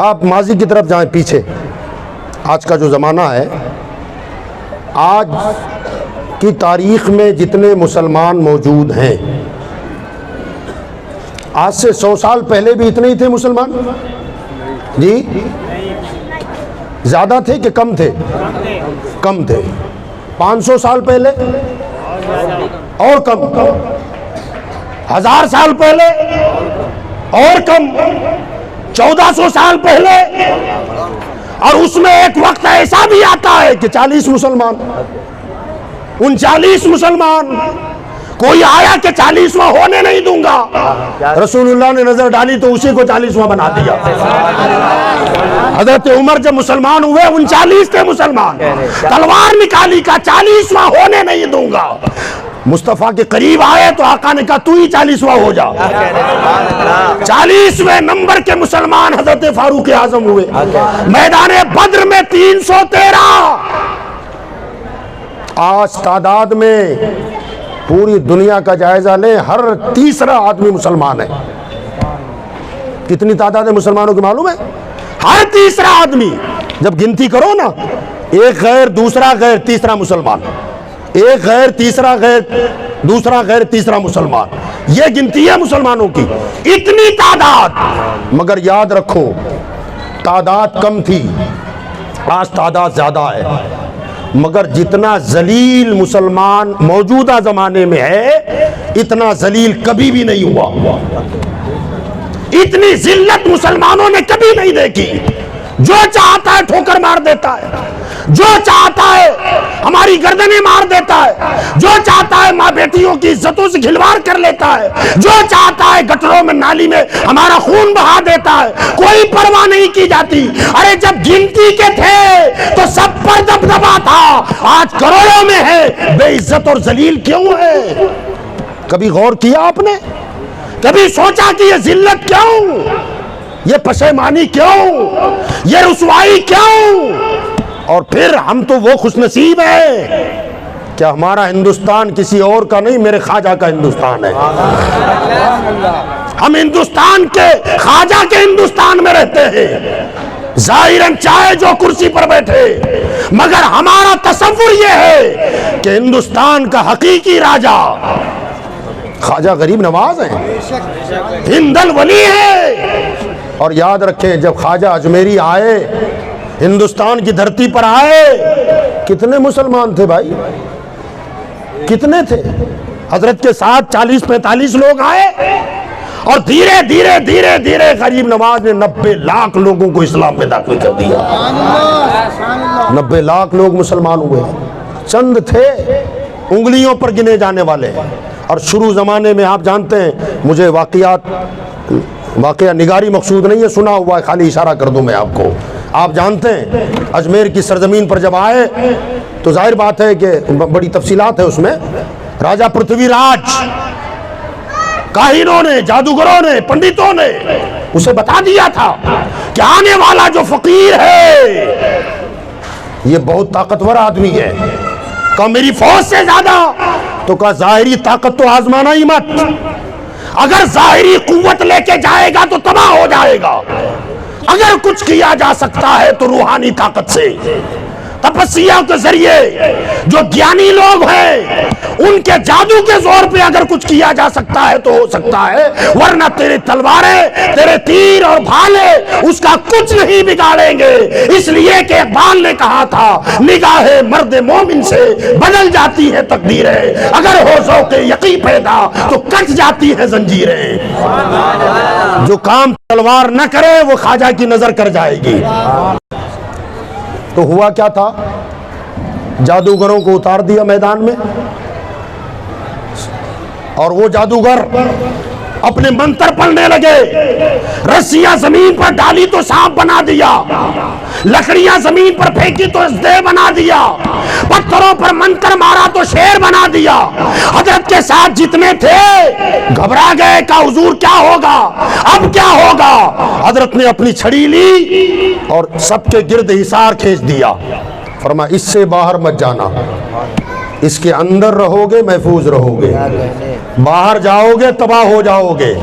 آپ ماضی کی طرف جائیں، پیچھے، آج کا جو زمانہ ہے، آج کی تاریخ میں جتنے مسلمان موجود ہیں، آج سے 100 سال پہلے بھی اتنے ہی تھے مسلمان؟ جی زیادہ تھے کہ کم تھے؟ کم تھے۔ 500 سال پہلے اور کم، 1000 سال پہلے اور کم، 1400 سال پہلے، اور اس میں ایک وقت ایسا بھی آتا ہے کہ 40 مسلمان، 39 مسلمان، کوئی آیا کہ 40واں ہونے نہیں دوں گا، رسول اللہ نے نظر ڈالی تو اسی کو 40واں بنا دیا۔ حضرت عمر جب مسلمان ہوئے 39 تھے مسلمان، تلوار نکالی کا 40واں ہونے نہیں دوں گا۔ مصطفیٰ کے قریب آئے تو آقا نے کہا تو ہی 40واں ہو جا۔ 40ویں نمبر کے مسلمان حضرت فاروق اعظم ہوئے۔ میدان بدر میں 313، آج تعداد میں پوری دنیا کا جائزہ لیں، ہر تیسرا آدمی مسلمان ہے۔ کتنی تعداد ہے مسلمانوں کی معلوم ہے؟ ہر تیسرا آدمی، جب گنتی کرو نا، ایک غیر، دوسرا غیر، تیسرا مسلمان، ایک غیر، تیسرا غیر، دوسرا غیر، تیسرا مسلمان، یہ گنتی ہے مسلمانوں کی، اتنی تعداد۔ مگر یاد رکھو، تعداد کم تھی، آج تعداد زیادہ ہے، مگر جتنا ذلیل مسلمان موجودہ زمانے میں ہے، اتنا ذلیل کبھی بھی نہیں ہوا۔ اتنی ذلت مسلمانوں نے کبھی نہیں دیکھی۔ جو چاہتا ہے ٹھوکر مار دیتا ہے، جو چاہتا ہے ہماری گردنیں مار دیتا ہے، جو چاہتا ہے ماں بیٹیوں کی عزتوں سے کھلواڑ کر لیتا ہے، جو چاہتا ہے گٹروں میں، نالی میں ہمارا خون بہا دیتا ہے، کوئی پرواہ نہیں کی جاتی۔ ارے جب گنتی کے تھے تو سب پر دبدبا تھا، آج کروڑوں میں ہے، بے عزت اور ذلیل کیوں ہے؟ کبھی غور کیا آپ نے؟ کبھی سوچا کہ یہ ذلت کیوں، یہ پشیمانی کیوں، یہ رسوائی کیوں؟ اور پھر ہم تو وہ خوش نصیب ہیں کہ ہمارا ہندوستان کسی اور کا نہیں، میرے خواجہ کا ہندوستان ہے۔ ہم ہندوستان کے، خواجہ کے ہندوستان میں رہتے ہیں، ظاہراً چاہے جو کرسی پر بیٹھے، مگر ہمارا تصور یہ ہے کہ ہندوستان کا حقیقی راجہ خواجہ غریب نواز ہیں، ہند الولی ہے۔ اور یاد رکھیں، جب خواجہ اجمیری آئے، ہندوستان کی دھرتی پر آئے، کتنے مسلمان تھے بھائی؟ کتنے تھے؟ حضرت کے ساتھ 40-45 لوگ آئے، اور دھیرے دھیرے دھیرے دھیرے غریب نواز نے 90 لاکھ لوگوں کو اسلام میں داخل کر دیا۔ 90 لاکھ لوگ مسلمان ہوئے، چند تھے انگلیوں پر گنے جانے والے۔ اور شروع زمانے میں آپ جانتے ہیں، مجھے واقعہ نگاری مقصود نہیں ہے، سنا ہوا ہے، خالی اشارہ کر دوں میں آپ کو۔ آپ جانتے ہیں اجمیر کی سرزمین پر جب آئے تو ظاہر بات ہے کہ بڑی تفصیلات ہے اس میں. راجہ پرتھوی راج کاہنوں نے، جادوگروں نے، پنڈتوں نے اسے بتا دیا تھا کہ آنے والا جو فقیر ہے یہ بہت طاقتور آدمی ہے. کہا میری فوج سے زیادہ؟ تو کہا ظاہری طاقت تو آزمانا ہی مت، اگر ظاہری قوت لے کے جائے گا تو تباہ ہو جائے گا. اگر کچھ کیا جا سکتا ہے تو روحانی طاقت سے، تپسیا کے ذریعے. جو گیانی لوگ ہیں ان کے جادو کے زور پہ اگر کچھ کیا جا سکتا ہے تو ہو سکتا ہے، ورنہ تیرے تلواریں، تیرے تیر اور بھالے اس کا کچھ نہیں بگاڑیں گے. اس لیے کہ اقبال نے کہا تھا نگاہ مرد مومن سے بدل جاتی ہے تقدیریں، اگر ہو ذوق یقین پیدا تو کٹ جاتی ہے زنجیریں. جو کام تلوار نہ کرے وہ خواجہ کی نظر کر جائے گی. تو ہوا کیا تھا؟ جادوگروں کو اتار دیا میدان میں، اور وہ جادوگر اپنے منتر پڑھنے لگے. رسیاں زمین پر ڈالی تو سانپ بنا دیا، لکڑیاں زمین پر پھینکی تو ازدے بنا دیا، پتھروں پر منتر مارا تو شیر بنا دیا. حضرت کے ساتھ جتنے تھے گھبرا گئے کہ حضور کیا ہوگا، اب کیا ہوگا. حضرت نے اپنی چھڑی لی اور سب کے گرد حصار کھینچ دیا. فرمایا اس سے باہر مت جانا، اس کے اندر رہو گے محفوظ رہو گے، باہر جاؤ گے تباہ ہو جاؤ گے،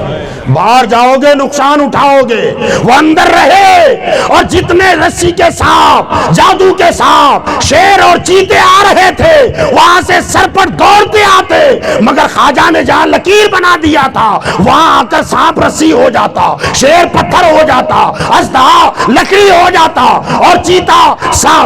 باہر جاؤ گے نقصان اٹھاؤ گے. وہ اندر رہے اور جتنے رسی کے سانپ، جادو کے سانپ، شیر اور چیتے آ رہے تھے وہاں سے سر پر دوڑتے آتے، مگر خواجہ نے جہاں لکیر بنا دیا تھا وہاں آ کر سانپ رسی ہو جاتا، شیر پتھر ہو جاتا، اژدہا لکڑی ہو جاتا، اور چیتا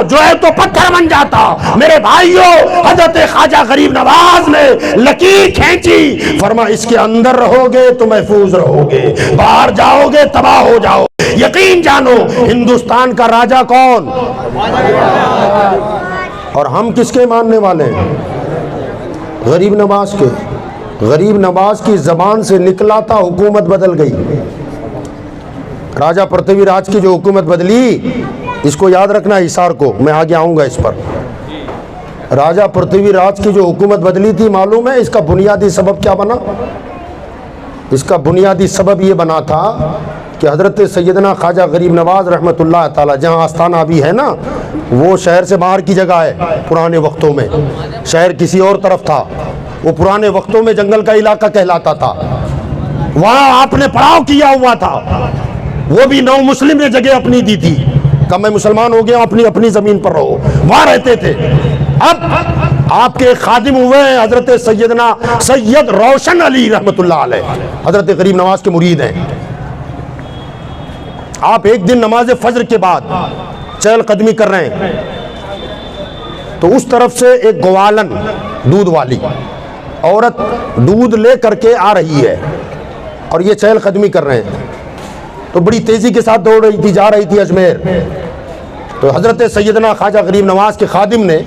جو ہے تو پتھر بن جاتا. میرے بھائیوں، حضرت خواجہ غریب نواز نے لکیر کھینچی. فرما اس کے اندر رہو گے تو محفوظ رہو گے، باہر جاؤ گے تباہ ہو جاؤ. یقین جانو ہندوستان کا راجہ کون، اور ہم کس کے ماننے والے ہیں؟ غریب نواز کے. غریب نواز کی زبان سے نکلا تھا حکومت بدل گئی. راجہ پرتھوی راج کی جو حکومت بدلی، اس کو یاد رکھنا حصار کو، میں آگے آؤں گا اس پر. راجہ پرتھوی راج کی جو حکومت بدلی تھی، معلوم ہے اس کا بنیادی سبب کیا بنا؟ اس کا بنیادی سبب یہ بنا تھا کہ حضرت سیدنا خواجہ غریب نواز رحمۃ اللہ تعالی، جہاں آستانہ ابھی ہے نا، وہ شہر سے باہر کی جگہ ہے. پرانے وقتوں میں شہر کسی اور طرف تھا، وہ پرانے وقتوں میں جنگل کا علاقہ کہلاتا تھا. وہاں آپ نے پڑاؤ کیا ہوا تھا، وہ بھی نو مسلم نے جگہ اپنی دی تھی کہ میں مسلمان ہو گیا، اپنی اپنی زمین پر رہو، وہاں رہتے تھے. اب آپ کے خادم ہوئے ہیں حضرت سیدنا سید روشن علی رحمت اللہ علیہ، حضرت غریب نواز کے مرید ہیں. آپ ایک دن نماز فجر کے بعد چہل قدمی کر رہے ہیں تو اس طرف سے ایک گوالن، دودھ والی عورت دودھ لے کر کے آ رہی ہے اور یہ چہل قدمی کر رہے ہیں. تو بڑی تیزی کے ساتھ دوڑ رہی تھی، جا رہی تھی اجمیر. تو حضرت سیدنا خواجہ غریب نواز کے خادم نے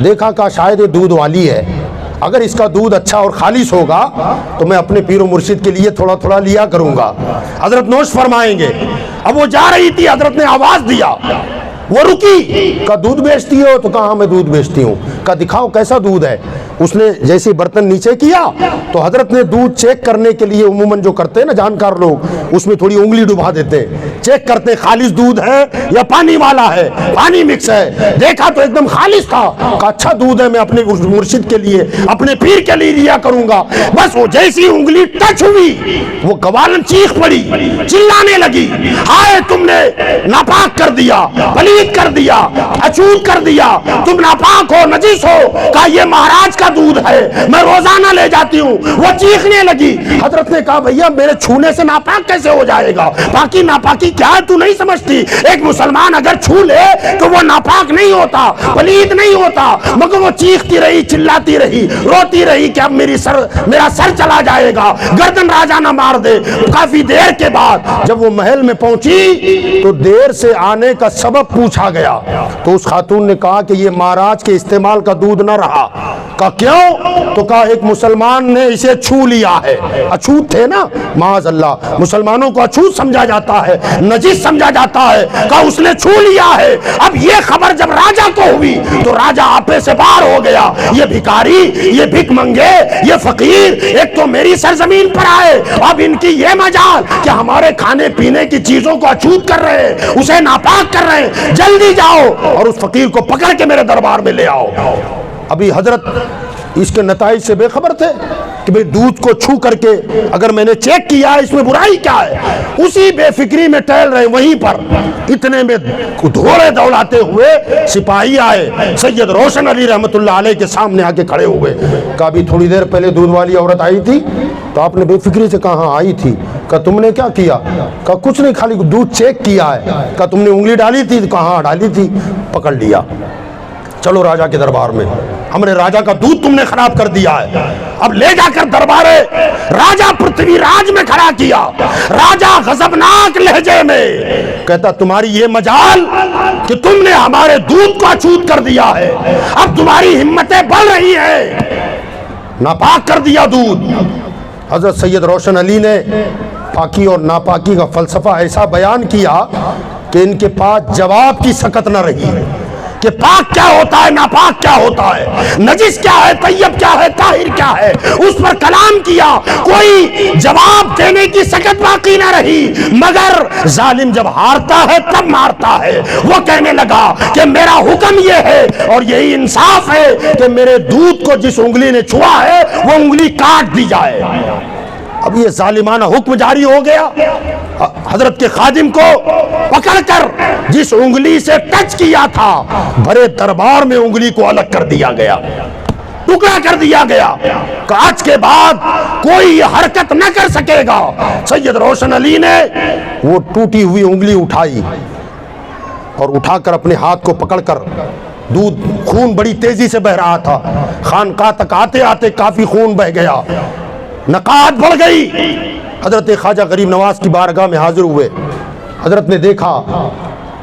دیکھا کہ شاید یہ دودھ والی ہے، اگر اس کا دودھ اچھا اور خالص ہوگا تو میں اپنے پیر و مرشد کے لیے تھوڑا تھوڑا لیا کروں گا، حضرت نوش فرمائیں گے. اب وہ جا رہی تھی، حضرت نے آواز دیا، وہ رکی. کہا دودھ بیچتی ہو؟ تو کہا ہاں میں دودھ بیچتی ہوں. کہا دکھاؤ کیسا دودھ ہے. اس نے جیسے برتن نیچے کیا تو حضرت نے دودھ چیک کرنے کے لیے، عموماً جو کرتے ہیں نا جانکار لوگ، اس میں تھوڑی انگلی ڈبا دیتے ہیں، چیک کرتے خالص دودھ ہے یا پانی والا ہے، پانی مکس ہے. دیکھا تو ایک دم خالص تھا. کہا اچھا دودھ ہے، میں اپنے مرشد کے لیے، اپنے پیر کے لیے لیا کروں گا. بس وہ جیسی انگلی ٹچ ہوئی وہ گوالن چیخ پڑی، چلانے لگی، ہائے تم نے ناپاک کر دیا، پلید کر دیا، اچوت کر دیا، تم ناپاک ہو، نجس ہو. کہا یہ مہاراج کا دودھ ہے، میں روزانہ لے جاتی ہوں. وہ چیخنے لگی. حضرت نے کہا بھیا میرے چھونے سے ناپاک کیسے ہو جائے گا؟ پاکی ناپاکی کیا ہے تو نہیں سمجھتی؟ ایک مسلمان اگر چھو لے تو وہ ناپاک نہیں ہوتا، پلید نہیں ہوتا. مگر وہ چیختی رہی، چلاتی رہی، روتی رہی کہ اب میرا سر چلا جائے گا، گردن راجہ نہ مار دے. کافی دیر کے بعد جب وہ محل میں پہنچی تو دیر سے آنے کا سبب پوچھا گیا تو اس خاتون نے کہا کہ یہ مہاراج کے استعمال کا دودھ نہ رہا. کہا کہا کیوں؟ تو کہا ایک مسلمان نے اسے چھو لیا ہے. اچھوت تھے نا معاذ اللہ، مسلمانوں کو اچھوت سمجھا جاتا ہے، نجس سمجھا جاتا ہے. کہا اس نے چھو لیا ہے. اب یہ خبر جب راجا کو ہوئی تو راجا آپے سے باہر ہو گیا. یہ بھکاری، یہ بھک منگے، یہ فقیر ایک تو میری سرزمین پر آئے، اب ان کی یہ مجال کہ ہمارے کھانے پینے کی چیزوں کو اچھوت کر رہے ہیں، اسے ناپاک کر رہے ہیں. جلدی جاؤ اور اس فقیر کو پکڑ کے میرے دربار میں لے آؤ. ابھی حضرت اس کے نتائج سے بے خبر تھے کہ بھئی دودھ کو چھو کر کے اگر میں نے چیک کیا اس میں برائی کیا ہے. اسی بے فکری میں ٹہل رہے، وہیں پر اتنے میں دھوڑے دوڑاتے ہوئے سپاہی آئے. سید روشن علی رحمت اللہ علیہ کے سامنے آ کے کھڑے ہوئے. کہا بھی تھوڑی دیر پہلے دودھ والی عورت آئی تھی تو آپ نے بے فکری سے کہا ہاں آئی تھی. کہا تم نے کیا کیا؟ کہا کچھ نہیں، خالی دودھ چیک کیا ہے. کہا تم نے انگلی ڈالی تھی؟ کہا ہاں ڈالی تھی. پکڑ لیا، چلو راجا کے دربار میں، ہم نے راجا کا دودھ تم نے خراب کر دیا ہے. اب لے جا کر دربارے راجا پرتھوی راج میں کھڑا کیا. راجا غضبناک لہجے میں کہتا تمہاری یہ مجال کہ تم نے ہمارے دودھ کو اچھوت کر دیا ہے، اب تمہاری ہمتیں بڑھ رہی ہیں، ناپاک کر دیا دودھ. حضرت سید روشن علی نے پاکی اور ناپاکی کا فلسفہ ایسا بیان کیا کہ ان کے پاس جواب کی سکت نہ رہی کہ پاک کیا ہوتا ہے، ناپاک کیا ہوتا ہے، نجس کیا ہے، طیب کیا ہے، طاہر کیا ہے. اس پر کلام کیا، کوئی جواب دینے کی سکت باقی نہ رہی. مگر ظالم جب ہارتا ہے تب مارتا ہے. وہ کہنے لگا کہ میرا حکم یہ ہے اور یہی انصاف ہے کہ میرے دودھ کو جس انگلی نے چھوا ہے وہ انگلی کاٹ دی جائے. اب یہ ظالمانہ حکم جاری ہو گیا. حضرت کے خادم کو پکڑ کر جس انگلی سے ٹچ کیا تھا بھرے دربار میں انگلی کو الگ کر دیا گیا، ٹکڑا کر دیا گیا کہ آج کے بعد کوئی یہ حرکت نہ کر سکے گا. سید روشن علی نے وہ ٹوٹی ہوئی انگلی اٹھائی اور اٹھا کر اپنے ہاتھ کو پکڑ کر، دودھ خون بڑی تیزی سے بہ رہا تھا، خانقاہ تک آتے آتے کافی خون بہ گیا، نقاہت بڑھ گئی. حضرت خواجہ غریب نواز کی بارگاہ میں حاضر ہوئے. حضرت نے دیکھا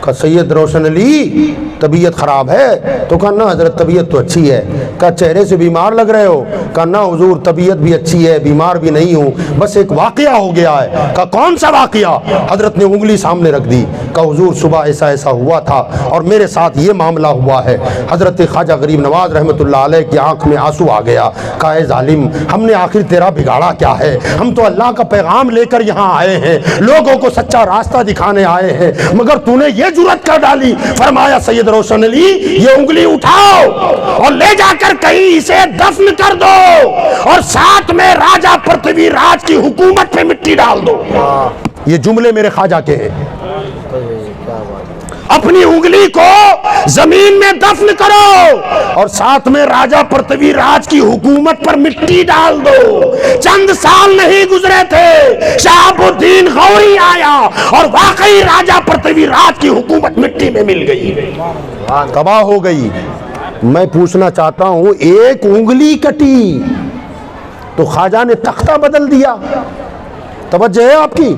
کہ سید روشن علی طبیعت خراب ہے. تو کہا نہ حضرت طبیعت تو اچھی ہے. کہا چہرے سے بیمار لگ رہے ہو؟ کہا نہ حضور طبیعت بھی اچھی ہے، بیمار بھی نہیں ہوں، بس ایک واقعہ ہو گیا ہے. کہا کون سا واقعہ؟ حضرت نے انگلی سامنے رکھ دی. کہا حضور صبح ایسا ایسا ہوا تھا اور میرے ساتھ یہ معاملہ ہوا ہے. حضرت خواجہ غریب نواز رحمت اللہ علیہ کی آنکھ میں آنسو آ گیا. کہا اے ظالم، ہم نے آخر تیرا بگاڑا کیا ہے؟ ہم تو اللہ کا پیغام لے کر یہاں آئے ہیں، لوگوں کو سچا راستہ دکھانے آئے ہیں، مگر تو نے یہ جرات کر ڈالی. فرمایا سید روشن علی یہ انگلی اٹھاؤ اور لے جا کر کہیں اسے دفن کر دو اور ساتھ میں راجا پرتھوی راج کی حکومت پہ مٹی ڈال دو. یہ جملے میرے خواجہ کے ہیں. اپنی انگلی کو زمین میں دفن کرو اور ساتھ میں راجا پرتھوی راج کی حکومت پر مٹی ڈال دو. چند سال نہیں گزرے تھے، شہاب الدین غوری آیا اور واقعی راجا پرتھوی راج کی حکومت مٹی میں مل گئی، تباہ ہو گئی. میں پوچھنا چاہتا ہوں، ایک انگلی کٹی تو خواجہ نے تختہ بدل دیا. توجہ ہے آپ کی؟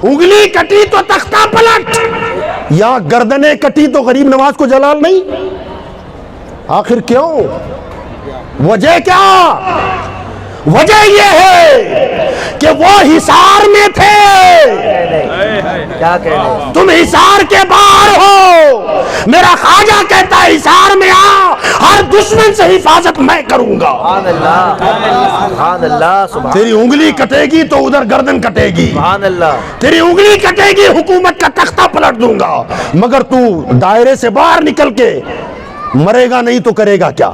انگلی کٹی تو تختہ پلٹ، یا گردنیں کٹی تو غریب نواز کو جلال نہیں. آخر کیوں؟ وجہ کیا؟ وجہ یہ ہے کہ وہ حصار میں تھے، کیا کہنے؟ تم حصار کے باہر ہو. میرا خواجہ کہتا ہے حصار میں آ، ہر دشمن سے حفاظت میں کروں گا. سبحان اللہ، سبحان اللہ، سبحان تیری انگلی کٹے گی تو ادھر گردن کٹے گی، سبحان اللہ. تیری انگلی کٹے گی حکومت کا تختہ پلٹ دوں گا. مگر تو دائرے سے باہر نکل کے مرے گا نہیں تو کرے گا کیا؟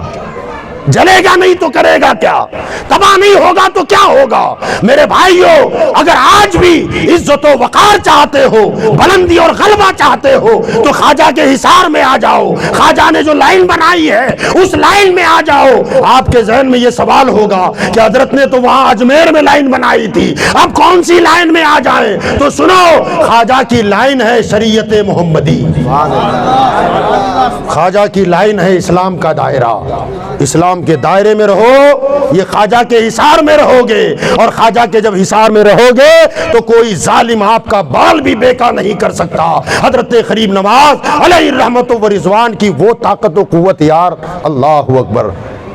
جلے گا نہیں تو کرے گا کیا؟ تباہ نہیں ہوگا تو کیا ہوگا؟ میرے بھائیو، اگر آج بھی عزت و وقار چاہتے ہو، بلندی اور غلبہ چاہتے ہو تو خواجہ کے حصار میں آ جاؤ. خواجہ نے جو لائن بنائی ہے اس لائن میں آ جاؤ. آپ کے ذہن میں یہ سوال ہوگا کہ حضرت نے تو وہاں اجمیر میں لائن بنائی تھی، اب کون سی لائن میں آ جائیں؟ تو سنو، خواجہ کی لائن ہے شریعت محمدی، خواجہ کی لائن ہے اسلام کا دائرہ. اسلام کے دائرے میں رہو، یہ خواجہ کے حصار میں رہو گے، اور خواجہ کے جب حصار میں رہو گے تو کوئی ظالم آپ کا بال بھی بیکا نہیں کر سکتا. حضرت غریب نواز علیہ رحمت و رضوان کی وہ طاقت و قوت، یار اللہ اکبر.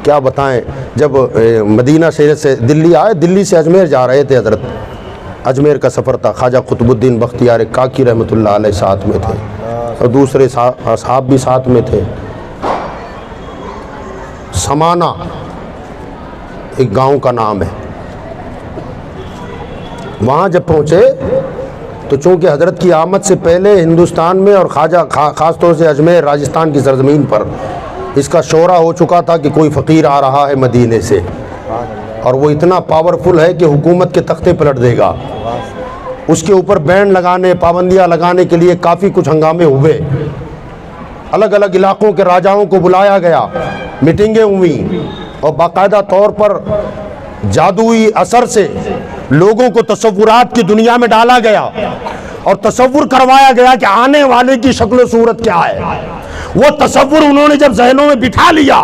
کیا بتائیں، جب مدینہ شہر سے دلی آئے، دلی سے اجمیر جا رہے تھے حضرت، اجمیر کا سفر تھا، خواجہ قطب الدین بختیار کاکی رحمۃ اللہ علیہ ساتھ میں تھے اور دوسرے اصحاب بھی ساتھ میں تھے۔ سمانہ ایک گاؤں کا نام ہے، وہاں جب پہنچے تو چونکہ حضرت کی آمد سے پہلے ہندوستان میں اور خاص طور سے اجمیر راجستھان کی سرزمین پر اس کا شورا ہو چکا تھا کہ کوئی فقیر آ رہا ہے مدینے سے، اور وہ اتنا پاورفل ہے کہ حکومت کے تختے پلٹ دے گا۔ اس کے اوپر بین لگانے، پابندیاں لگانے کے لیے کافی کچھ ہنگامے ہوئے، الگ الگ علاقوں کے راجاؤں کو بلایا گیا، میٹنگیں ہوئیں، اور باقاعدہ طور پر جادوئی اثر سے لوگوں کو تصورات کی دنیا میں ڈالا گیا اور تصور کروایا گیا کہ آنے والے کی شکل و صورت کیا ہے۔ وہ تصور انہوں نے جب ذہنوں میں بٹھا لیا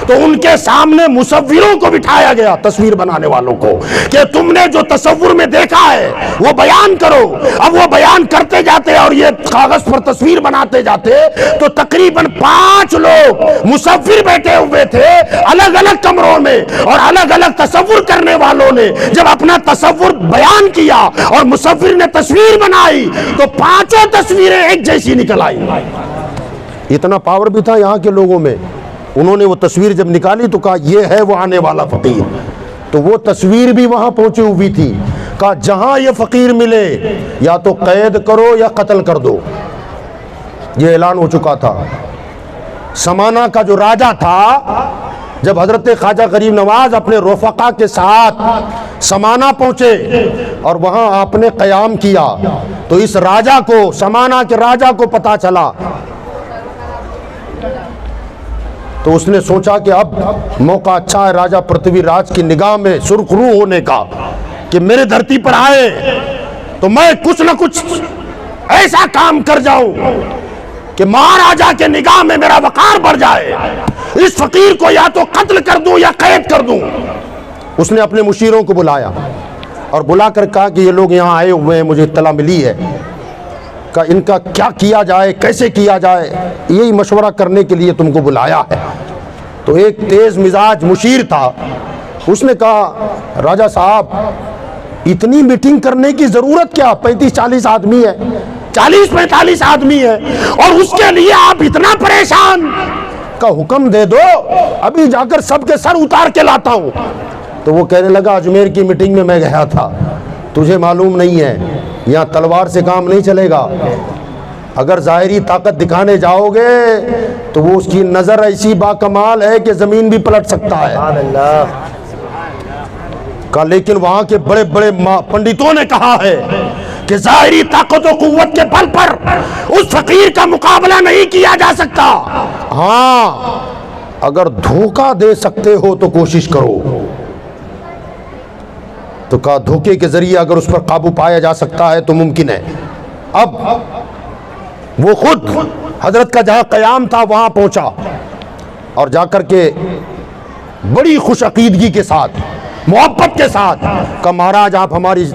تو ان کے سامنے مصوروں کو بٹھایا گیا، تصویر بنانے والوں کو، کہ تم نے جو تصور میں دیکھا ہے وہ بیان کرو۔ اب وہ بیان کرتے جاتے اور یہ کاغذ پر تصویر بناتے جاتے تو تقریباً 5 لوگ مصور بیٹھے ہوئے تھے الگ الگ کمروں میں، اور الگ الگ تصور کرنے والوں نے جب اپنا تصور بیان کیا اور مصور نے تصویر بنائی تو 5 تصویریں ایک جیسی نکل آئی۔ اتنا پاور بھی تھا یہاں کے لوگوں میں۔ انہوں نے وہ تصویر جب نکالی تو کہا یہ ہے وہ آنے والا فقیر، تو وہ تصویر بھی وہاں پہنچی ہوئی تھی۔ کہا جہاں یہ فقیر ملے یا تو قید کرو یا قتل کر دو، یہ اعلان ہو چکا تھا۔ سمانہ کا جو راجہ تھا، جب حضرت خواجہ غریب نواز اپنے رفقا کے ساتھ سمانہ پہنچے اور وہاں آپ نے قیام کیا تو اس راجہ کو، سمانہ کے راجہ کو پتا چلا، تو اس نے سوچا کہ اب موقع اچھا ہے راجہ پرتھوی راج کی نگاہ میں سرخ روح ہونے کا، کہ میرے دھرتی پر آئے تو میں کچھ نہ کچھ ایسا کام کر جاؤں کہ مہاراجہ کے نگاہ میں میرا وقار بڑھ جائے، اس فقیر کو یا تو قتل کر دوں یا قید کر دوں۔ اس نے اپنے مشیروں کو بلایا اور بلا کر کہا کہ یہ لوگ یہاں آئے ہوئے ہیں، مجھے اطلاع ملی ہے کہ ان کا کیا کیا جائے، کیسے کیا جائے، یہی مشورہ کرنے کے لیے تم کو بلایا ہے۔ تو ایک تیز مزاج مشیر تھا، اس نے کہا راجہ صاحب اتنی میٹنگ کرنے کی ضرورت کیا، 35-40 آدمی ہے، 40-45 آدمی ہے، اور اس کے لیے آپ اتنا پریشان؟ کا حکم دے دو، ابھی جا کر سب کے سر اتار کے لاتا ہوں۔ تو وہ کہنے لگا اجمیر کی میٹنگ میں میں گیا تھا، تجھے معلوم نہیں ہے یہاں تلوار سے کام نہیں چلے گا، اگر ظاہری طاقت دکھانے جاؤ گے تو وہ اس کی نظر ایسی باکمال ہے کہ زمین بھی پلٹ سکتا ہے۔ کہا لیکن وہاں کے بڑے بڑے پنڈتوں نے کہا ہے کہ ظاہری طاقت و قوت کے بل پر اس فقیر کا مقابلہ نہیں کیا جا سکتا، ہاں اگر دھوکہ دے سکتے ہو تو کوشش کرو۔ تو کہا دھوکے کے ذریعے اگر اس پر قابو پایا جا سکتا ہے تو ممکن ہے۔ اب وہ خود حضرت کا جہاں قیام تھا وہاں پہنچا اور جا کر کے بڑی خوش عقیدگی کے ساتھ، محبت کے ساتھ کہ مہاراج آپ ہماری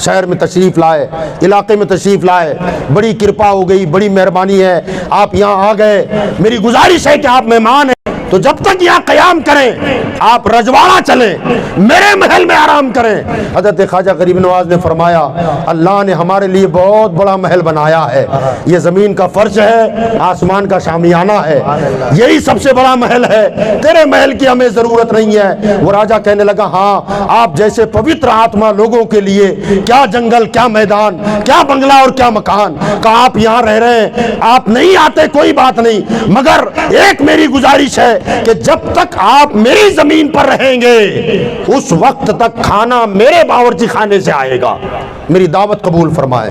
شہر میں تشریف لائے، علاقے میں تشریف لائے، بڑی کرپا ہو گئی، بڑی مہربانی ہے، آپ یہاں آ گئے، میری گزارش ہے کہ آپ مہمان ہیں تو جب تک یہاں قیام کریں آپ رجواڑہ چلیں، میرے محل میں آرام کریں۔ حضرت خواجہ غریب نواز نے فرمایا اللہ نے ہمارے لیے بہت بڑا محل بنایا ہے، یہ زمین کا فرش ہے، آسمان کا شامیانہ ہے، یہی سب سے بڑا محل ہے، تیرے محل کی ہمیں ضرورت نہیں ہے۔ وہ راجہ کہنے لگا ہاں آپ جیسے پوتر آتما لوگوں کے لیے کیا جنگل، کیا میدان، کیا بنگلہ اور کیا مکان، کہ آپ یہاں رہ رہے ہیں، آپ نہیں آتے کوئی بات نہیں، مگر ایک میری گزارش ہے کہ جب تک آپ میری زمین پر رہیں گے اس وقت تک کھانا میرے باورچی خانے سے آئے گا، میری دعوت قبول فرمائے۔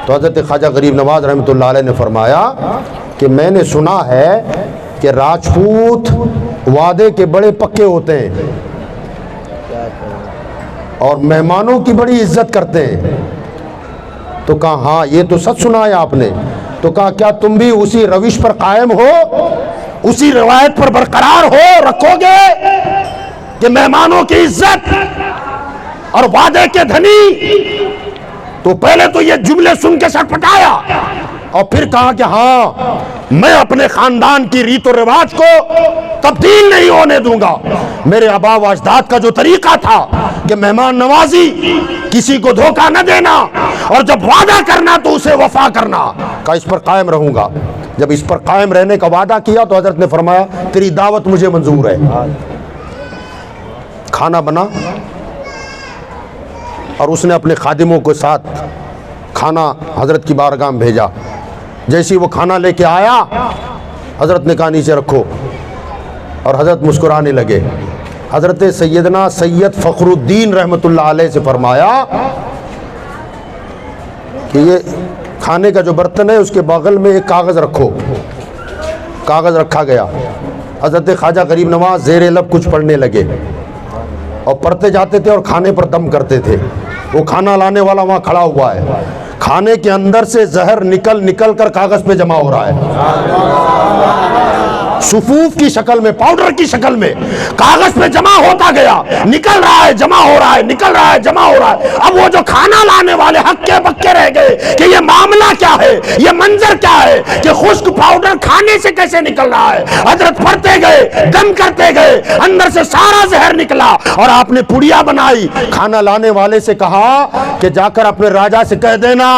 تو حضرت خواجہ غریب نواز رحمۃ اللہ علیہ نے فرمایا کہ میں نے سنا ہے کہ راجپوت وعدے کے بڑے پکے ہوتے ہیں اور مہمانوں کی بڑی عزت کرتے ہیں۔ تو کہا ہاں یہ تو سچ سنا ہے آپ نے۔ تو کہا کیا تم بھی اسی روش پر قائم ہو، اسی روایت پر برقرار ہو، رکھو گے کہ مہمانوں کی عزت اور وعدے کے دھنی؟ تو پہلے تو یہ جملے سن کے سر پٹایا اور پھر کہا کہ ہاں میں اپنے خاندان کی ریت و رواج کو تبدیل نہیں ہونے دوں گا۔ میرے آبا و اجداد کا جو طریقہ تھا کہ مہمان نوازی، کسی کو دھوکہ نہ دینا، اور جب وعدہ کرنا تو اسے وفا کرنا، کا اس پر قائم رہوں گا۔ جب اس پر قائم رہنے کا وعدہ کیا تو حضرت نے فرمایا تیری دعوت مجھے منظور ہے۔ کھانا بنا اور اس نے اپنے خادموں کے ساتھ کھانا حضرت کی بارگاہ میں بھیجا۔ جیسی وہ کھانا لے کے آیا، حضرت نے کہا نیچے رکھو، اور حضرت مسکرانے لگے۔ حضرت سیدنا سید فخر الدین رحمۃ اللہ علیہ سے فرمایا کہ یہ کھانے کا جو برتن ہے اس کے بغل میں ایک کاغذ رکھو۔ کاغذ رکھا گیا۔ حضرت خواجہ غریب نواز زیر لب کچھ پڑھنے لگے، اور پڑھتے جاتے تھے اور کھانے پر دم کرتے تھے۔ وہ کھانا لانے والا وہاں کھڑا ہوا ہے، کھانے کے اندر سے زہر نکل کر کاغذ پہ جمع ہو رہا ہے، صفوف کی شکل میں، پاؤڈر کی شکل میں کاغذ پہ جمع ہوتا گیا، نکل رہا ہے، جمع ہو رہا ہے، نکل رہا ہے، جمع ہو رہا ہے۔ اب وہ جو کھانا لانے والے ہکے بکے رہ گئے کہ یہ معاملہ کیا ہے، یہ منظر کیا ہے کہ خشک پاؤڈر کھانے سے کیسے نکل رہا ہے۔ حضرت پڑھتے گئے، دم کرتے گئے، اندر سے سارا زہر نکلا، اور آپ نے پڑیا بنائی۔ کھانا لانے والے سے کہا کہ جا کر اپنے راجا سے کہہ دینا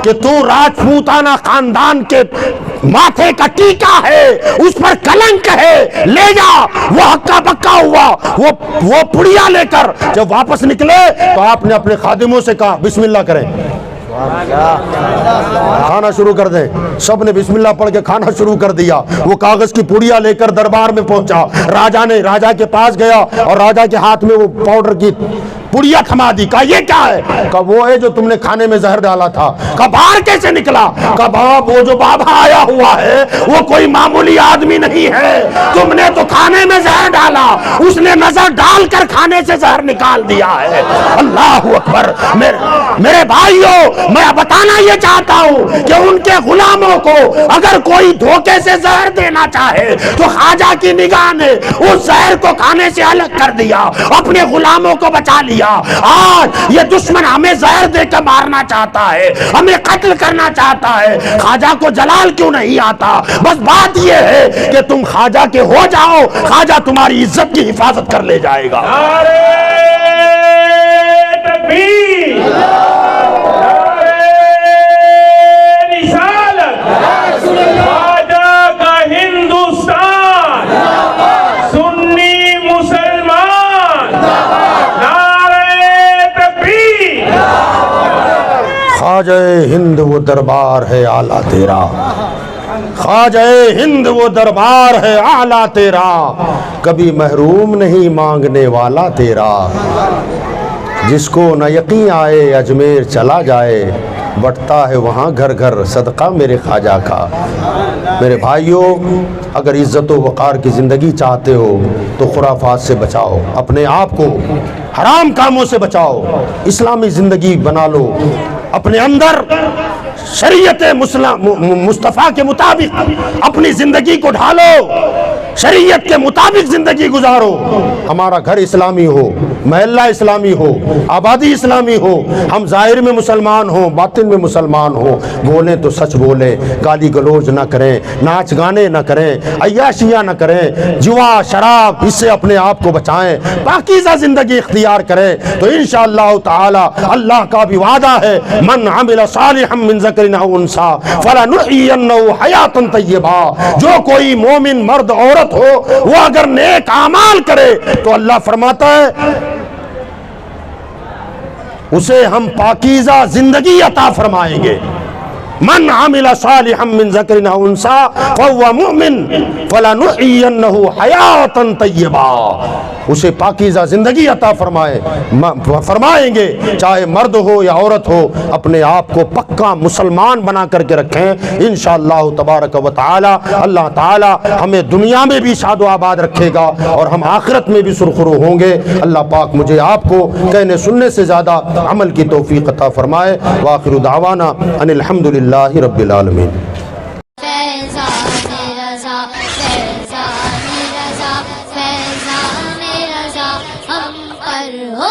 کہ تو راجپوتانہ خاندان کے ماتھے کا ٹیکا ہے، اس پر کلنک ہے، لے جا۔ وہ ہکا بکا ہوا، وہ پڑیا لے کر جب واپس نکلے تو آپ نے اپنے خادموں سے کہا بسم اللہ کریں، کھانا شروع کر دیں۔ سب نے بسم اللہ پڑھ کے کھانا شروع کر دیا۔ وہ کاغذ کی پڑیا لے کر دربار میں پہنچا، راجا کے پاس گیا اور راجا کے ہاتھ میں وہ پاؤڈر کی پڑیا تھما دی۔ کہا یہ کیا ہے؟ کہا وہ ہے جو تم نے کھانے میں زہر ڈالا تھا۔ کہا باہر کیسے نکلا؟ کہا باپ وہ جو بابا آیا ہوا ہے وہ کوئی معمولی آدمی نہیں ہے، تم نے تو کھانے میں زہر ڈالا، اس نے نظر ڈال کر کھانے سے زہر نکال دیا ہے۔ اللہ اکبر۔ میرے بھائیوں، میں بتانا یہ چاہتا ہوں کہ ان کے غلاموں کو اگر کوئی دھوکے سے زہر دینا چاہے تو خواجہ کی نگاہ نے اس زہر کو کھانے سے الگ کر دیا، اپنے غلاموں کو بچا لیا۔ آج یہ دشمن ہمیں زہر دے کے مارنا چاہتا ہے، ہمیں قتل کرنا چاہتا ہے۔ خواجہ کو جلال کیوں نہیں آتا؟ بس بات یہ ہے کہ تم خواجہ کے ہو جاؤ، خواجہ تمہاری عزت کی حفاظت کر لے جائے گا۔ خواجہ ہند وہ دربار ہے اعلیٰ تیرا، خواجہ ہند وہ دربار ہے اعلیٰ تیرا، کبھی محروم نہیں مانگنے والا تیرا۔ جس کو نہ یقین آئے اجمیر چلا جائے، بٹتا ہے وہاں گھر گھر صدقہ میرے خواجہ کا۔ میرے بھائیوں، اگر عزت و وقار کی زندگی چاہتے ہو تو خرافات سے بچاؤ، اپنے آپ کو حرام کاموں سے بچاؤ، اسلامی زندگی بنا لو، اپنے اندر شریعت مصطفیٰ کے مطابق اپنی زندگی کو ڈھالو، شریعت کے مطابق زندگی گزارو۔ ہمارا گھر اسلامی ہو، محلہ اسلامی ہو، آبادی اسلامی ہو، ہم ظاہر میں مسلمان ہوں، باطن میں مسلمان ہوں، بولیں تو سچ بولیں، گالی گلوچ نہ کریں، ناچ گانے نہ کریں، عیاشیاں نہ کریں، جوا شراب اس سے اپنے آپ کو بچائیں، پاکیزہ زندگی اختیار کریں تو انشاءاللہ تعالی اللہ کا بھی وعدہ ہے، من عمل صالحا من ذکر او انثی فلنحیینہ حیاتا طیبہ۔ جو کوئی مومن مرد عورت ہو وہ اگر نیک اعمال کرے تو اللہ فرماتا ہے اسے ہم پاکیزہ زندگی عطا فرمائیں گے۔ من عمل صالحا من ذکر او انثی فهو مؤمن فلنحیینہ حیاتا طیبہ۔ اسے پاکیزہ زندگی عطا فرمائیں گے، چاہے مرد ہو یا عورت ہو، اپنے آپ کو پکا مسلمان بنا کر کے رکھیں انشاءاللہ تبارک و تعالی۔ اللہ تعالی ہمیں دنیا میں بھی شاد و آباد رکھے گا اور ہم آخرت میں بھی سرخرو ہوں گے۔ اللہ پاک مجھے آپ کو کہنے سننے سے زیادہ عمل کی توفیق عطا فرمائے۔ وآخر دعوانا ان الحمدللہ رب العالمین۔ ہم پر ہو